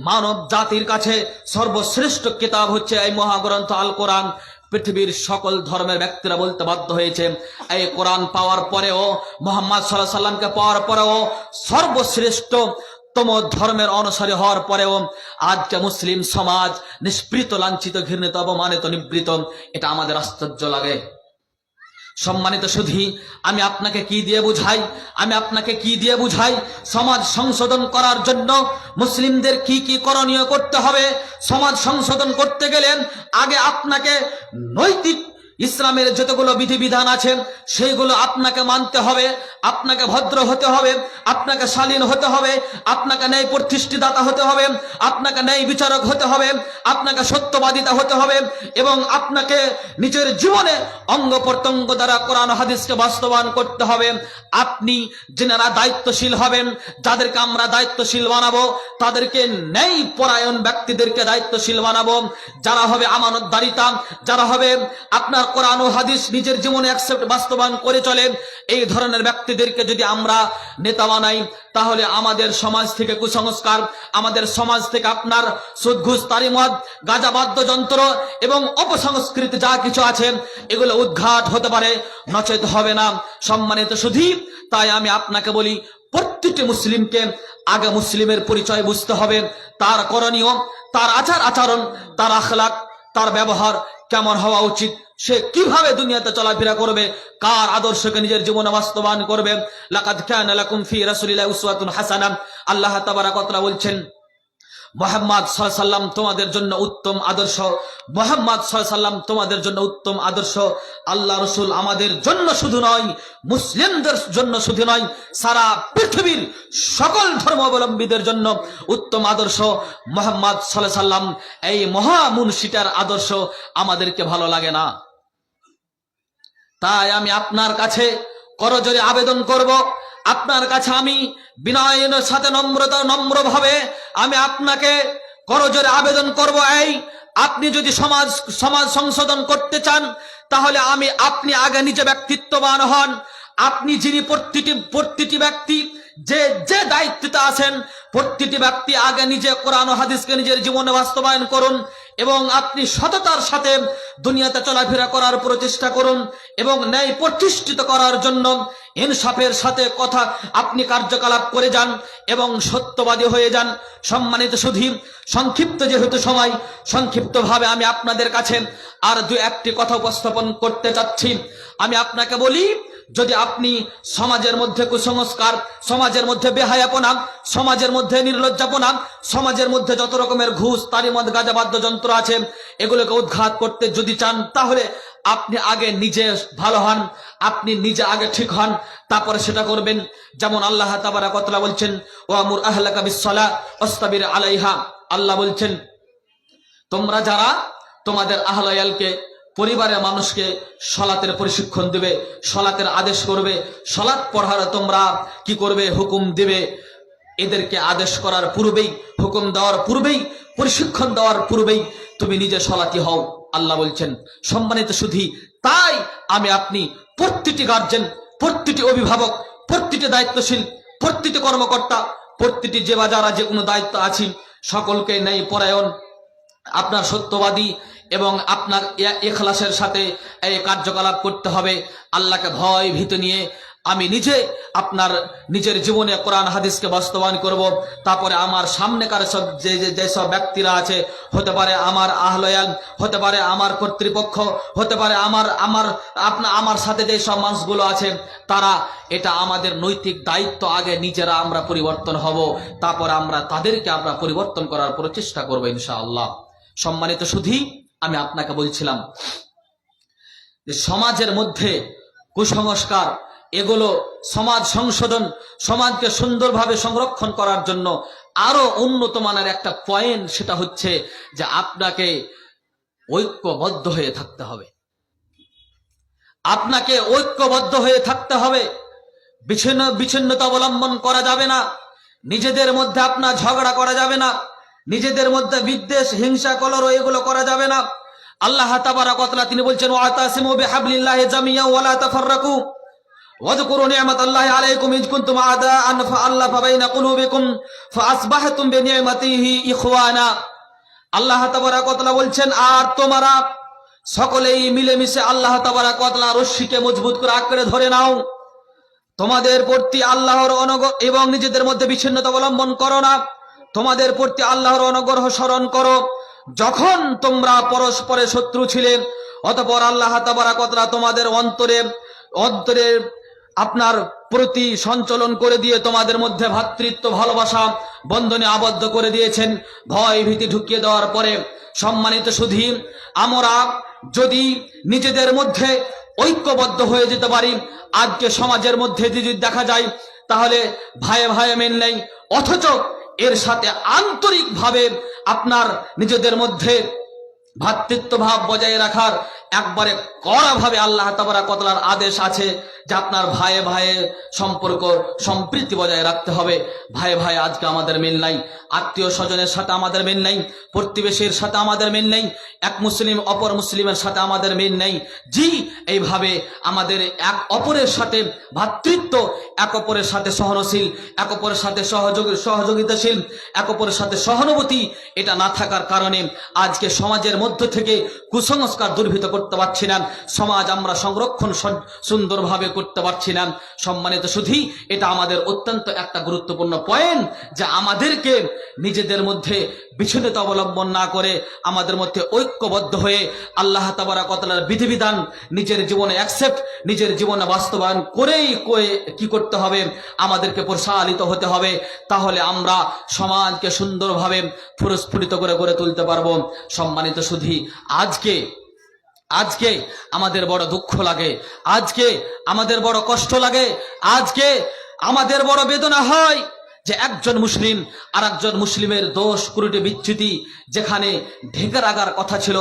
মানব জাতির কাছে সর্বশ্রেষ্ঠ কিতাব হচ্ছে এই মহাগ্রন্থ আল কোরআন। পৃথিবীর সকল ধর্মের ব্যক্তিরা বলতে বাধ্য হয়েছে, এই কোরআন পাওয়ার পরেও, মুহাম্মদ সাল্লাল্লাহু আলাইহি সাল্লামকে পাওয়ার পরেও সর্বশ্রেষ্ঠ বৃহত্তম ধর্মের অনুসারী হওয়ার পরেও আজকে মুসলিম সমাজ নিষ্পৃত, লাঞ্ছিত, ঘৃণিত, অপমানিত, নিবৃত। এটা আমাদের আশ্চর্য লাগে। সম্মানিত সুধী, আমি আপনাকে কি দিয়ে বুঝাই? সমাজ সংশোধন করার জন্য মুসলিমদের কি কি করণীয় করতে হবে। সমাজ সংশোধন করতে গেলেন আগে আপনাকে নৈতিক ইসলামের যতগুলো বিধিবিধান আছে সেইগুলো আপনাকে মানতে হবে, আপনাকে ভদ্র হতে হবে, আপনাকে শালীন হতে হবে, আপনাকে ন্যায় প্রতিষ্ঠিতদাতা হতে হবে, আপনাকে ন্যায় বিচারক হতে হবে, আপনাকে সত্যবাদিতা হতে হবে, এবং আপনাকে নিজের জীবনে অঙ্গ প্রত্যঙ্গ দ্বারা কোরআন হাদিসকে বাস্তবায়ন করতে হবে। আপনি যারা দায়িত্বশীল হবেন, যাদেরকে আমরা দায়িত্বশীল বানাবো, তাদেরকে ন্যায় পরায়ণ ব্যক্তিদেরকে দায়িত্বশীল বানাবো। যারা হবে আমানতদারিতা, যারা হবে আপনার কোরআন ও হাদিস নিজের জীবনে অ্যাকসেপ্ট বাস্তবায়ন করে চলে, এই ধরনের ব্যক্তিদেরকে যদি আমরা নেতা বানাই, তাহলে আমাদের সমাজ থেকে কুসংস্কার, আমাদের সমাজ থেকে আপনার সুদ, ঘুষ, তারিমত, গাঁজা, বাদ্যযন্ত্র এবং অপসংস্কৃতি যা কিছু আছে এগুলো উদ্ঘাট হতে পারে, নচেত হবে না। সম্মানিত সুধী, তাই আমি আপনাকে বলি, প্রত্যেকটি মুসলিমকে আগে মুসলিমের পরিচয় বুঝতে হবে, তার করণীয়, তার আচার আচরণ, তার আখলাক, তার ব্যবহার কেমন হওয়া উচিত, সে কিভাবে দুনিয়াতে চলাফেরা করবে, কার আদর্শকে নিজের জীবনে বাস্তবায়ন করবে। লাকাদ কানা লাকুম ফি রাসূলিল্লাহি উসওয়াতুন হাসানাহ। আল্লাহ তাবারাক ওয়া তাআলা বলছেন, মুহাম্মদ সাল্লাল্লাহু আলাইহি সাল্লাম তোমাদের জন্য উত্তম আদর্শ। মুহাম্মদ সাল্লাল্লাহু আলাইহি সাল্লাম তোমাদের জন্য উত্তম আদর্শ। আল্লাহ রাসূল আমাদের জন্য শুধু নয়, মুসলিমদের জন্য শুধু নয়, সারা পৃথিবীর সকল ধর্মাবলম্বীদের জন্য উত্তম আদর্শ। মুহাম্মদ সাল্লাল্লাহু আলাইহি সাল্লাম এই মহামুনশিটার আদর্শ আমাদেরকে ভালো লাগে না। তাই আমি আপনার কাছে করজোরে আবেদন করব, আপনার কাছে আমি বিনয়ের সাথে নম্রভাবে আমি আপনাকে করজোরে আবেদন করব, আপনি যদি সমাজ সংশোধন করতে চান, তাহলে আপনি আগে নিজে ব্যক্তিত্ববান হন। আপনি যিনি প্রতিটি ব্যক্তি যে দায়িত্বতে আছেন, প্রতিটি ব্যক্তি আগে নিজে কোরআন ও হাদিসকে নিজের জীবনে বাস্তবায়ন করুন, এবং আপনি সততার সাথে দুনিয়াতে চলাফেরা করার প্রচেষ্টা করুন, এবং ন্যায় প্রতিষ্ঠিত করার জন্য ইনসাফের সাথে কথা আপনি কার্যকলাপ করে যান এবং সত্যবাদী হয়ে যান। সম্মানিত সুধী, সংক্ষিপ্ত যেহেতু সময়, সংক্ষিপ্তভাবে আমি আপনাদের কাছে আর একটি কথা উপস্থাপন করতে চাচ্ছি। আমি আপনাকে বলি, যদি আপনি সমাজের মধ্যে কুসংস্কার, সমাজের মধ্যে বেহায়াপনা, সমাজের মধ্যে নির্লজ্জাপনা, সমাজের মধ্যে যত রকমের ঘুষ, তারিমত, গাঁজা, বাদ্যযন্ত্র আছে, এগুলোকে উৎখাত করতে যদি চান, তাহলে আপনি আগে নিজে ভালো হন, আপনি নিজে আগে ঠিক হন, তারপরে সেটা করবেন। যেমন আল্লাহ তাবারাক ওয়া তাআলা বলছেন, ওয়ামুর আহলাকা বিসসালাহ ওয়াসতাবির আলাইহা। আল্লাহ বলছেন, তোমরা যারা তোমাদের আহলায়ালকে, পরিবারের মানুষকে সালাতের প্রশিক্ষণ দিবে, সালাতের আদেশ করবে, সালাত পড়ার তোমরা কি করবে, হুকুম দিবে। এদেরকে আদেশ করার পূর্বেই, হুকুম দেওয়ার পূর্বেই, প্রশিক্ষণ দেওয়ার পূর্বেই তুমি নিজে সালাতি হও, আল্লাহ বলছেন। সম্মানিত সুধী, তাই আপনি প্রতিটি গার্জেন, প্রতিটি অভিভাবক, প্রতিটি দায়িত্বশীল, প্রতিটি কর্মকর্তা, প্রতিটি যারা যে কোনো দায়িত্ব আছি, সকলকে ন্যায় পরায়ণ, আপনার সত্যবাদী এবং আপনার ইখলাসের সাথে এই কার্যকলাপ করতে হবে। আল্লাহকে ভয় ভীতি নিয়ে আমি নিজে আপনার নিজের জীবনে কোরআন হাদিসকে বাস্তবায়ন করব। তারপরে আমার সামনেকার সব যেসব ব্যক্তিরা আছে, হতে পারে আমার আহলায়াল, হতে পারে আমার কর্তৃপক্ষ, হতে পারে আমার সাথে যে সব মানুষগুলো আছে, তারা, এটা আমাদের নৈতিক দায়িত্ব। আগে নিজেরা আমরা পরিবর্তন হব, তারপর তাদেরকে আমরা পরিবর্তন করার প্রচেষ্টা করবো ইনশাআল্লাহ। সম্মানিত সুধী, আমি আপনাকে বলছিলাম যে সমাজের মধ্যে কুসংস্কার, এগুলো সমাজ সংশোধন, সমাজকে সুন্দরভাবে সংরক্ষণ করার জন্য আরো উন্নত মানের একটা পয়েন্ট, সেটা হচ্ছে যে আপনাকে ঐক্যবদ্ধ হয়ে থাকতে হবে। আপনাকে ঐক্যবদ্ধ হয়ে থাকতে হবে। বিচ্ছিন্নতা অবলম্বন করা যাবে না, নিজেদের মধ্যে আপনার ঝগড়া করা যাবে না, নিজেদের মধ্যে বিদ্বেষ, হিংসা, কলরব এগুলো করা যাবে না। আল্লাহ তাবারাক ওয়া তাআলা তিনি বলছেন, ওয়াতাসিমু বিহাবলিল্লাহি জামিআন ওয়া লা তাফাররাকু ওয়াযকুরু নি'মাতাল্লাহি আলাইকুম ইয কুনতুম আ'দাআন ফাআল্লাফা বাইনা কুলুবিকুম ফাআসবাহতুম বিনি'মাতিহি ইখওয়ানা। আল্লাহ তাবারাক ওয়া তাআলা বলছেন, আর তোমরা সকলেই মিলেমিশে আল্লাহ তাবারাক ওয়া তাআলা রশ্মিকে মজবুত করে আঁকড়ে ধরে নাও, তোমাদের প্রতি আল্লাহর অনুগ্রহ এবং নিজেদের মধ্যে বিচ্ছিন্নতা অবলম্বন করো না। তোমাদের প্রতি আল্লাহর অনুগ্রহ স্মরণ করো, যখন তোমরা পরস্পরের শত্রু ছিলে। অতঃপর আল্লাহ তাবারাক ওয়া তাআলা তোমাদের অন্তরে আপনার প্রতি সঞ্চালন করে দিয়ে তোমাদের মধ্যে ভ্রাতৃত্ব ভালোবাসা বন্ধনে আবদ্ধ করে দিয়েছেন। ভয় ভীতি ঢুকিয়ে দেওয়ার পরে সম্মানিত সুধী, আমরা যদি নিজেদের মধ্যে ঐক্যবদ্ধ হয়ে যেতে পারি, আজকে সমাজের মধ্যে যদি দেখা যায় তাহলে ভাইয়ে ভাইয়ে মিল নেই, অথচ এর সাথে আন্তরিকভাবে আপনার নিজেদের মধ্যে ভ্রাতৃত্ব ভাব বজায় রাখার একবারে কড়াভাবে আল্লাহ তাবারাক ওয়া তাআলার আদেশ আছে যে আপনার ভাইয়ে ভাইয়ে সম্পর্ক সম্প্রীতি বজায় রাখতে হবে। ভাইয়ে ভাই আজকে আমাদের মিল নাই, আত্মীয় স্বজনের সাথে আমাদের মিল নেই, প্রতিবেশীর সাথে আমাদের মিল নেই, এক মুসলিম অপর মুসলিমের সাথে আমাদের মিল নেই। জি, এইভাবে আমাদের এক অপরের সাথে ভ্রাতৃত্ব, এক অপরের সাথে সহনশীল, এক অপরের সাথে সহযোগিতাশীল, এক অপরের সাথে সহানুভূতি, এটা না থাকার কারণে আজকে সমাজের মধ্য থেকে কুসংস্কার দুর্বৃত্ত করতে পারছি না, সমাজ আমরা সংরক্ষণ সুন্দরভাবে করতে পারছি না। সম্মানিত সুধী, এটা আমাদের অত্যন্ত একটা গুরুত্বপূর্ণ পয়েন্ট, যে আমাদেরকে নিজেদের মধ্যে বিচ্ছিন্নতা অবলম্বন না করে আমাদের মধ্যে ঐক্যবদ্ধ হয়ে আল্লাহ তাবারাক ওয়া তাআলার বিধিবিধান নিজের জীবনে অ্যাকসেপ্ট, নিজের জীবনে বাস্তবায়ন করেই কি করতে হবে, আমাদেরকে পরিচালিত হতে হবে। তাহলে আমরা সমাজকে সুন্দরভাবে প্রস্ফুটিত করে গড়ে তুলতে পারবো। সম্মানিত সুধী, আজকে আমাদের বড় দুঃখ লাগে, আজকে আমাদের বড় কষ্ট লাগে, আজকে আমাদের বড় বেদনা হয় যে একজন মুসলিম আর একজন মুসলিমের দোষ ত্রুটি বিচ্যুতি যেখানে ঢেকে রাখার কথা ছিল,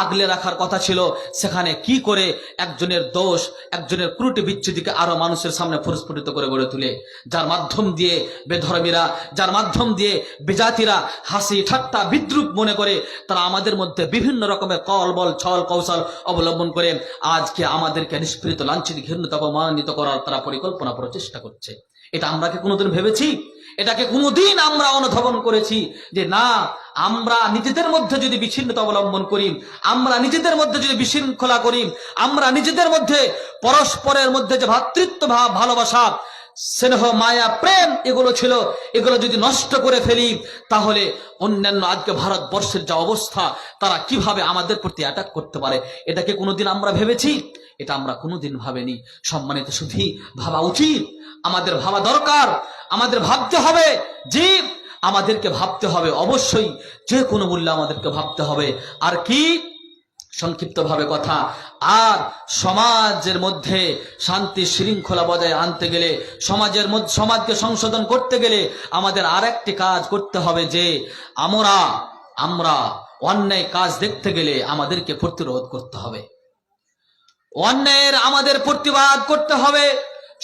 আগলে রাখার কথা ছিল, সেখানে কি করে একজনের দোষ, একজনের ত্রুটি বিচ্যুতিকে আরো মানুষের সামনে প্রস্ফুটিত করে গড়ে তুলে, যার মাধ্যম দিয়ে বেধর্মীরা, যার মাধ্যম দিয়ে বেজাতিরা হাসি ঠাট্টা বিদ্রুপ মনে করে তারা আমাদের মধ্যে বিভিন্ন রকমের কলবল ছল কৌশল অবলম্বন করে আজকে আমাদেরকে নিষ্পৃত, লাঞ্ছিত, ঘৃণিত, অপমানিত করার তারা পরিকল্পনা প্রচেষ্টা করছে। এটা আমরা কি কোনোদিন ভেবেছি? এটাকে কোনোদিন আমরা অনুধাবন করেছি যে না, আমরা নিজেদের মধ্যে যদি বিচ্ছিন্নতা অবলম্বন করি, আমরা নিজেদের মধ্যে যদি বিশৃঙ্খলা করি, আমরা নিজেদের মধ্যে পরস্পরের মধ্যে যে ভ্রাতৃত্ব ভাব, ভালোবাসা, স্নেহ, মায়া, প্রেম এগুলো ছিল, এগুলো যদি নষ্ট করে ফেলি, তাহলে অন্যান্য আজকে ভারতবর্ষের যা অবস্থা, তারা কিভাবে আমাদের প্রতি অ্যাটাক করতে পারে, এটাকে কোনোদিন আমরা ভেবেছি? এটা আমরা কোনোদিন ভাবিনি। সম্মানিত সুধী, ভাবা উচিত, আমাদের ভাবা দরকার, আমাদের ভাবতে হবে, যে আমাদেরকে ভাবতে হবে, অবশ্যই যে কোনো মূল্যে আমাদেরকে ভাবতে হবে। আর কি, সংক্ষিপ্তভাবে কথা, আর সমাজের মধ্যে শান্তি শৃঙ্খলা বজায় আনতে গেলে, সমাজকে সংশোধন করতে গেলে আমাদের আর একটি কাজ করতে হবে, যে আমরা অন্যায় কাজ দেখতে গেলে আমাদেরকে প্রতিরোধ করতে হবে, অন্যায়ের আমাদের প্রতিবাদ করতে হবে,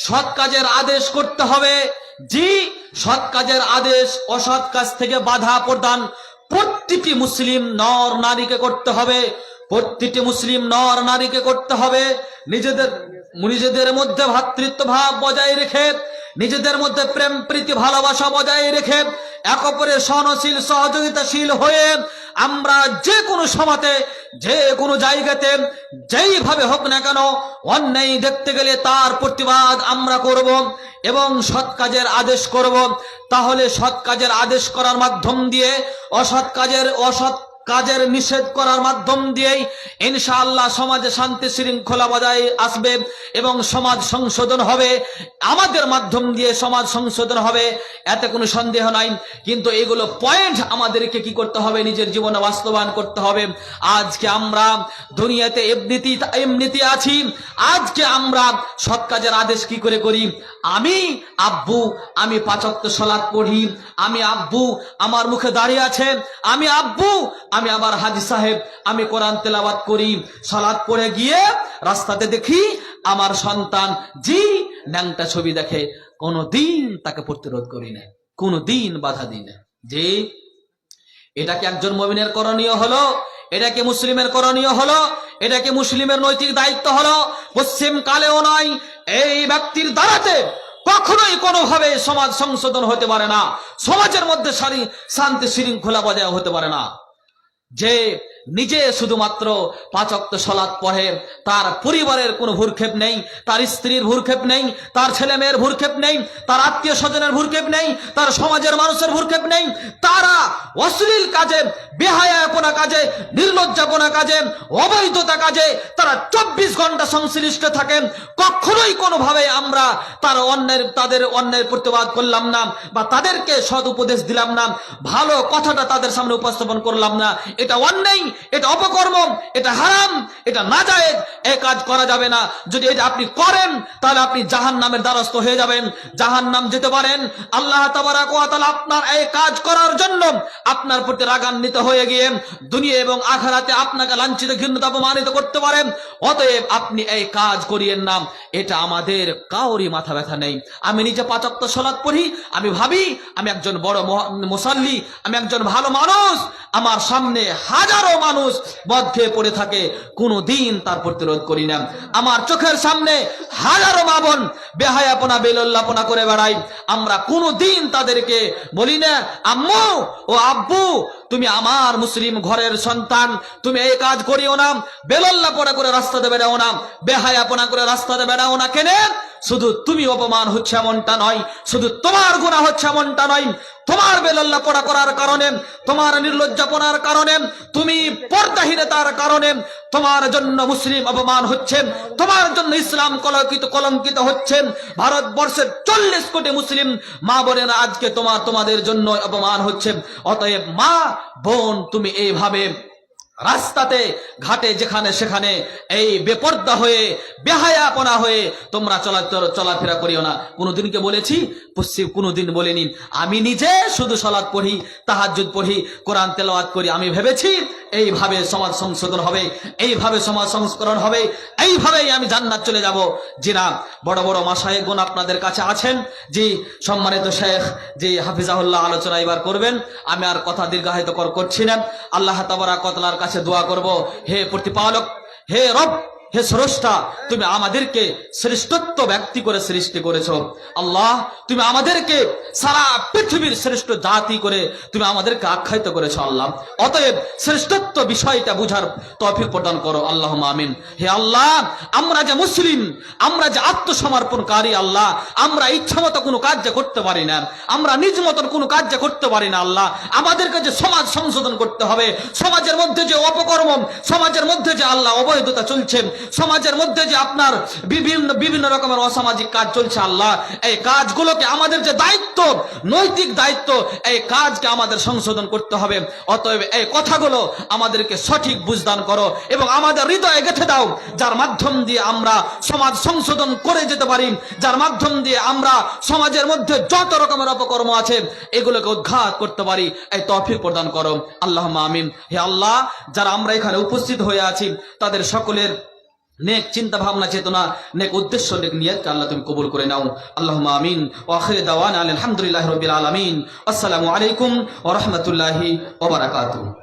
সৎ কাজের আদেশ করতে হবে। জি, সৎ কাজের আদেশ, অসৎ কাজ থেকে বাধা প্রদান প্রতিটি মুসলিম নর নারীকে করতে হবে, প্রতিটি মুসলিম নর নারীকে করতে হবে। নিজেদের মধ্যে ভ্রাতৃত্ব ভাব বজায় রেখে, নিজেদের মধ্যে প্রেম প্রীতি ভালোবাসা বজায় রেখে, এক অপরের সহনশীল সহযোগিতাশীল হয়ে আমরা যে কোনো সমাজে, যে কোনো জায়গাতে, যেইভাবে হোক না কেন, অন্যায় দেখতে গেলে তার প্রতিবাদ আমরা করব এবং সৎ কাজের আদেশ করব। তাহলে সৎ কাজের আদেশ করার মাধ্যম দিয়ে অসৎ কাজের নিষেধ করার মাধ্যম দিয়েই ইনশাআল্লাহ সমাজে শান্তি শৃঙ্খলা বজায় আসবে এবং সমাজ সংশোধন হবে। আমাদের মাধ্যম দিয়ে সমাজ সংশোধন হবে, এতে কোনো সন্দেহ নাই। কিন্তু এগুলো পয়েন্ট আমাদেরকে কি করতে হবে, নিজের জীবনে বাস্তবায়ন করতে হবে। আজকে আমরা দুনিয়াতে এমনিতে আছি, আজকে আমরা সৎ কাজের আদেশ কি করে করি? আমি 5 ওয়াক্ত সালাত পড়ি, আমি আমার মুখে দাঁড়িয়ে আছে, আমি আবার হাজী সাহেব, আমি কোরআন তেলাওয়াত করি, সালাত পড়ে গিয়ে রাস্তাতে দেখি আমার সন্তান ন্যাংটা ছবি দেখে, কোনোদিন তাকে প্রতিরোধ করি না, কোনোদিন বাধা দিই না। যে এটা কি একজন মুমিনের করণীয় হলো? এটা কি মুসলিমের করণীয় হলো? এটা কি মুসলিমের নৈতিক দায়িত্ব হলো? পশ্চিম কালেও নয়, এই ব্যক্তির দ্বারাতে কখনোই কোনোভাবে সমাজ সংশোধন হতে পারে না, সমাজের মধ্যে শান্তি শৃঙ্খলা বজায় হতে পারে না। যে নিজে শুধুমাত্র 5 ওয়াক্ত সালাত পড়ে, তার পরিবারের কোনো ভূরক্ষেপ নেই, তার স্ত্রীর ভূরক্ষেপ নেই, তার ছেলে মেয়ের ভূরক্ষেপ নেই, তার আত্মীয় স্বজনের ভূরক্ষেপ নেই, তার সমাজের মানুষের ভূরক্ষেপ নেই, তারা অশ্লীল কাজে, বেহায়াপনা কাজে, নির্লজ্জাপনা কাজে, অবৈধতা কাজে তারা 24 ঘন্টা সংশ্লিষ্ট থাকেন। কখনোই কোনোভাবে আমরা তাদের অন্যের প্রতিবাদ করলাম না বা তাদেরকে সৎ উপদেশ দিলাম না, ভালো কথাটা তাদের সামনে উপস্থাপন করলাম না। এটা অন্যায়, এটা অপকর্ম, এটা হারাম, এটা নাজায়েজ, এই কাজ করা যাবে না। যদি এটা আপনি করেন তাহলে আপনি জাহান্নামের দ্বারস্থ হয়ে যাবেন, জাহান্নাম যেতে পারেন। আল্লাহ তাবারাক ওয়া তাআলা আপনার এই কাজ করার জন্য আপনার প্রতি রাগান্বিত হয়ে গিয়ে দুনিয়া এবং আখিরাতে আপনাকে লাঞ্ছিত, ঘৃণিত, অপমানিত করতে পারেন। অতএব আপনি এই কাজ করিয়েন না। এটা আমাদের কাউরি মাথা ব্যথা নেই। আমি নিজে 5 ওয়াক্ত সালাত পড়ি, আমি ভাবি আমি একজন বড় মুসাল্লি, আমি একজন ভালো মানুষ। আমার সামনে হাজারো মানুষ মদ খেয়ে পড়ে থাকে, কোনো দিন তার প্রতিরোধ করি না। আমার চোখের সামনে হাজারো মা বোন বেহায়াপনা, বেলল্লাপনা করে বেড়াই, আমরা কোনো দিন তাদেরকে বলি না আম্মু ও আব্বু তুমি আমার মুসলিম ঘরের সন্তান, তুমি এই কাজ করিও না, বেলল্লাপনা করে রাস্তাতে বেড়াও না, বেহায়াপনা করে রাস্তাতে বেড়াও না। কেন? শুধু তুমি অপমান হচ্ছে এমনটা নয়, শুধু তোমার গুনাহ হচ্ছে এমনটা নয়, তোমার বেলল্লাপনা করার কারণে, তোমার নির্লজ্জাপনার কারণে, তুমি পর্দাহীনতার কারণে তোমার জন্য মুসলিম অপমান হচ্ছে, তোমার জন্য ইসলাম কলঙ্কিত হচ্ছে। ভারতবর্ষের 40 কোটি মুসলিম মা বোনেরা আজকে তোমাদের জন্য অপমান হচ্ছে। অতএব মা বোন তুমি এইভাবে রাস্তাতে ঘাটে যেখানে সেখানে এই বেপর্দা হয়ে, বেহায়াপনা হয়ে তোমরা চলাফেরা করিও না। কোনোদিনকে বলেছি? কোনোদিন বলিনি। আমি নিজে শুধু সালাত পড়ি, তাহাজ্জুদ পড়ি, কোরআন তেলাওয়াত করি। আমি ভেবেছি এইভাবে সমাজ সংশোধন হবে, এইভাবে সমাজ সংস্করণ হবে, এইভাবেই আমি জান্নাত চলে যাব। জিনা বড় বড় মাশায়েখগণ আপনাদের কাছে আছেন, জি সম্মানিত শেখ জি হাফিজাহুল্লাহ আলোচনা এবার করবেন। আমি আর কথা দীর্ঘায়িত করছি না। আল্লাহ তাবারাক ওয়া তাআলার কাছে দোয়া করব, হে প্রতিপালক, হে রব, হে স্রষ্টা, তুমি আমাদেরকে শ্রেষ্ঠত্ব ব্যক্তি করে সৃষ্টি করেছো। আল্লাহ তুমি আমাদেরকে সারা পৃথিবীর শ্রেষ্ঠ জাতি করে তুমি আমাদেরকে আখ্যায়িত করেছো। আল্লাহ অতএব শ্রেষ্ঠত্ব বিষয়টা বুঝার তৌফিক প্রদান করো, আল্লাহুম্মা আমিন। হে আল্লাহ, আমরা যে মুসলিম, আমরা যে আত্মসমর্পণকারী, আল্লাহ আমরা ইচ্ছামতো কোনো কাজ করতে পারি না, আমরা নিজ মতন কোনো কাজ করতে পারি না। আল্লাহ আমাদেরকে যে সমাজ সংশোধন করতে হবে, সমাজের মধ্যে যে অপকর্ম, সমাজের মধ্যে যে আল্লাহ অবৈধতা চলছে, সমাজের মধ্যে যে আপনার বিভিন্ন রকমের অসামাজিক কাজ চলছে, আল্লাহ এই কাজগুলোকে আমাদের যে দায়িত্ব, নৈতিক দায়িত্ব, এই কাজকে আমাদের সংশোধন করতে হবে। অতএব এই কথাগুলো আমাদেরকে সঠিক বুঝদান করো এবং আমাদের হৃদয়ে গেঁথে দাও, যার মাধ্যম দিয়ে আমরা সমাজ সংশোধন করে যেতে পারি, যার মাধ্যম দিয়ে আমরা সমাজের মধ্যে যত রকমের অপকর্ম আছে এগুলোকে উদ্ঘাত করতে পারি। এই তৌফিক প্রদান করো, আল্লাহুম্মা আমিন। হে আল্লাহ, যারা আমরা এখানে উপস্থিত হয়ে আছি তাদের সকলের নেক চিন্তা ভাবনা, চেতনা, নেক উদ্দেশ্য, নেক নিয়তকে আল্লাহ তুমি কবুল করে নাও, আল্লাহুম্মা আমিন। ওয়া আখিরু দাওয়ানা আলহামদুলিল্লাহি রাব্বিল আলামিন। আসসালামু আলাইকুম ওয়া রাহমাতুল্লাহি ওয়া বারাকাতুহু।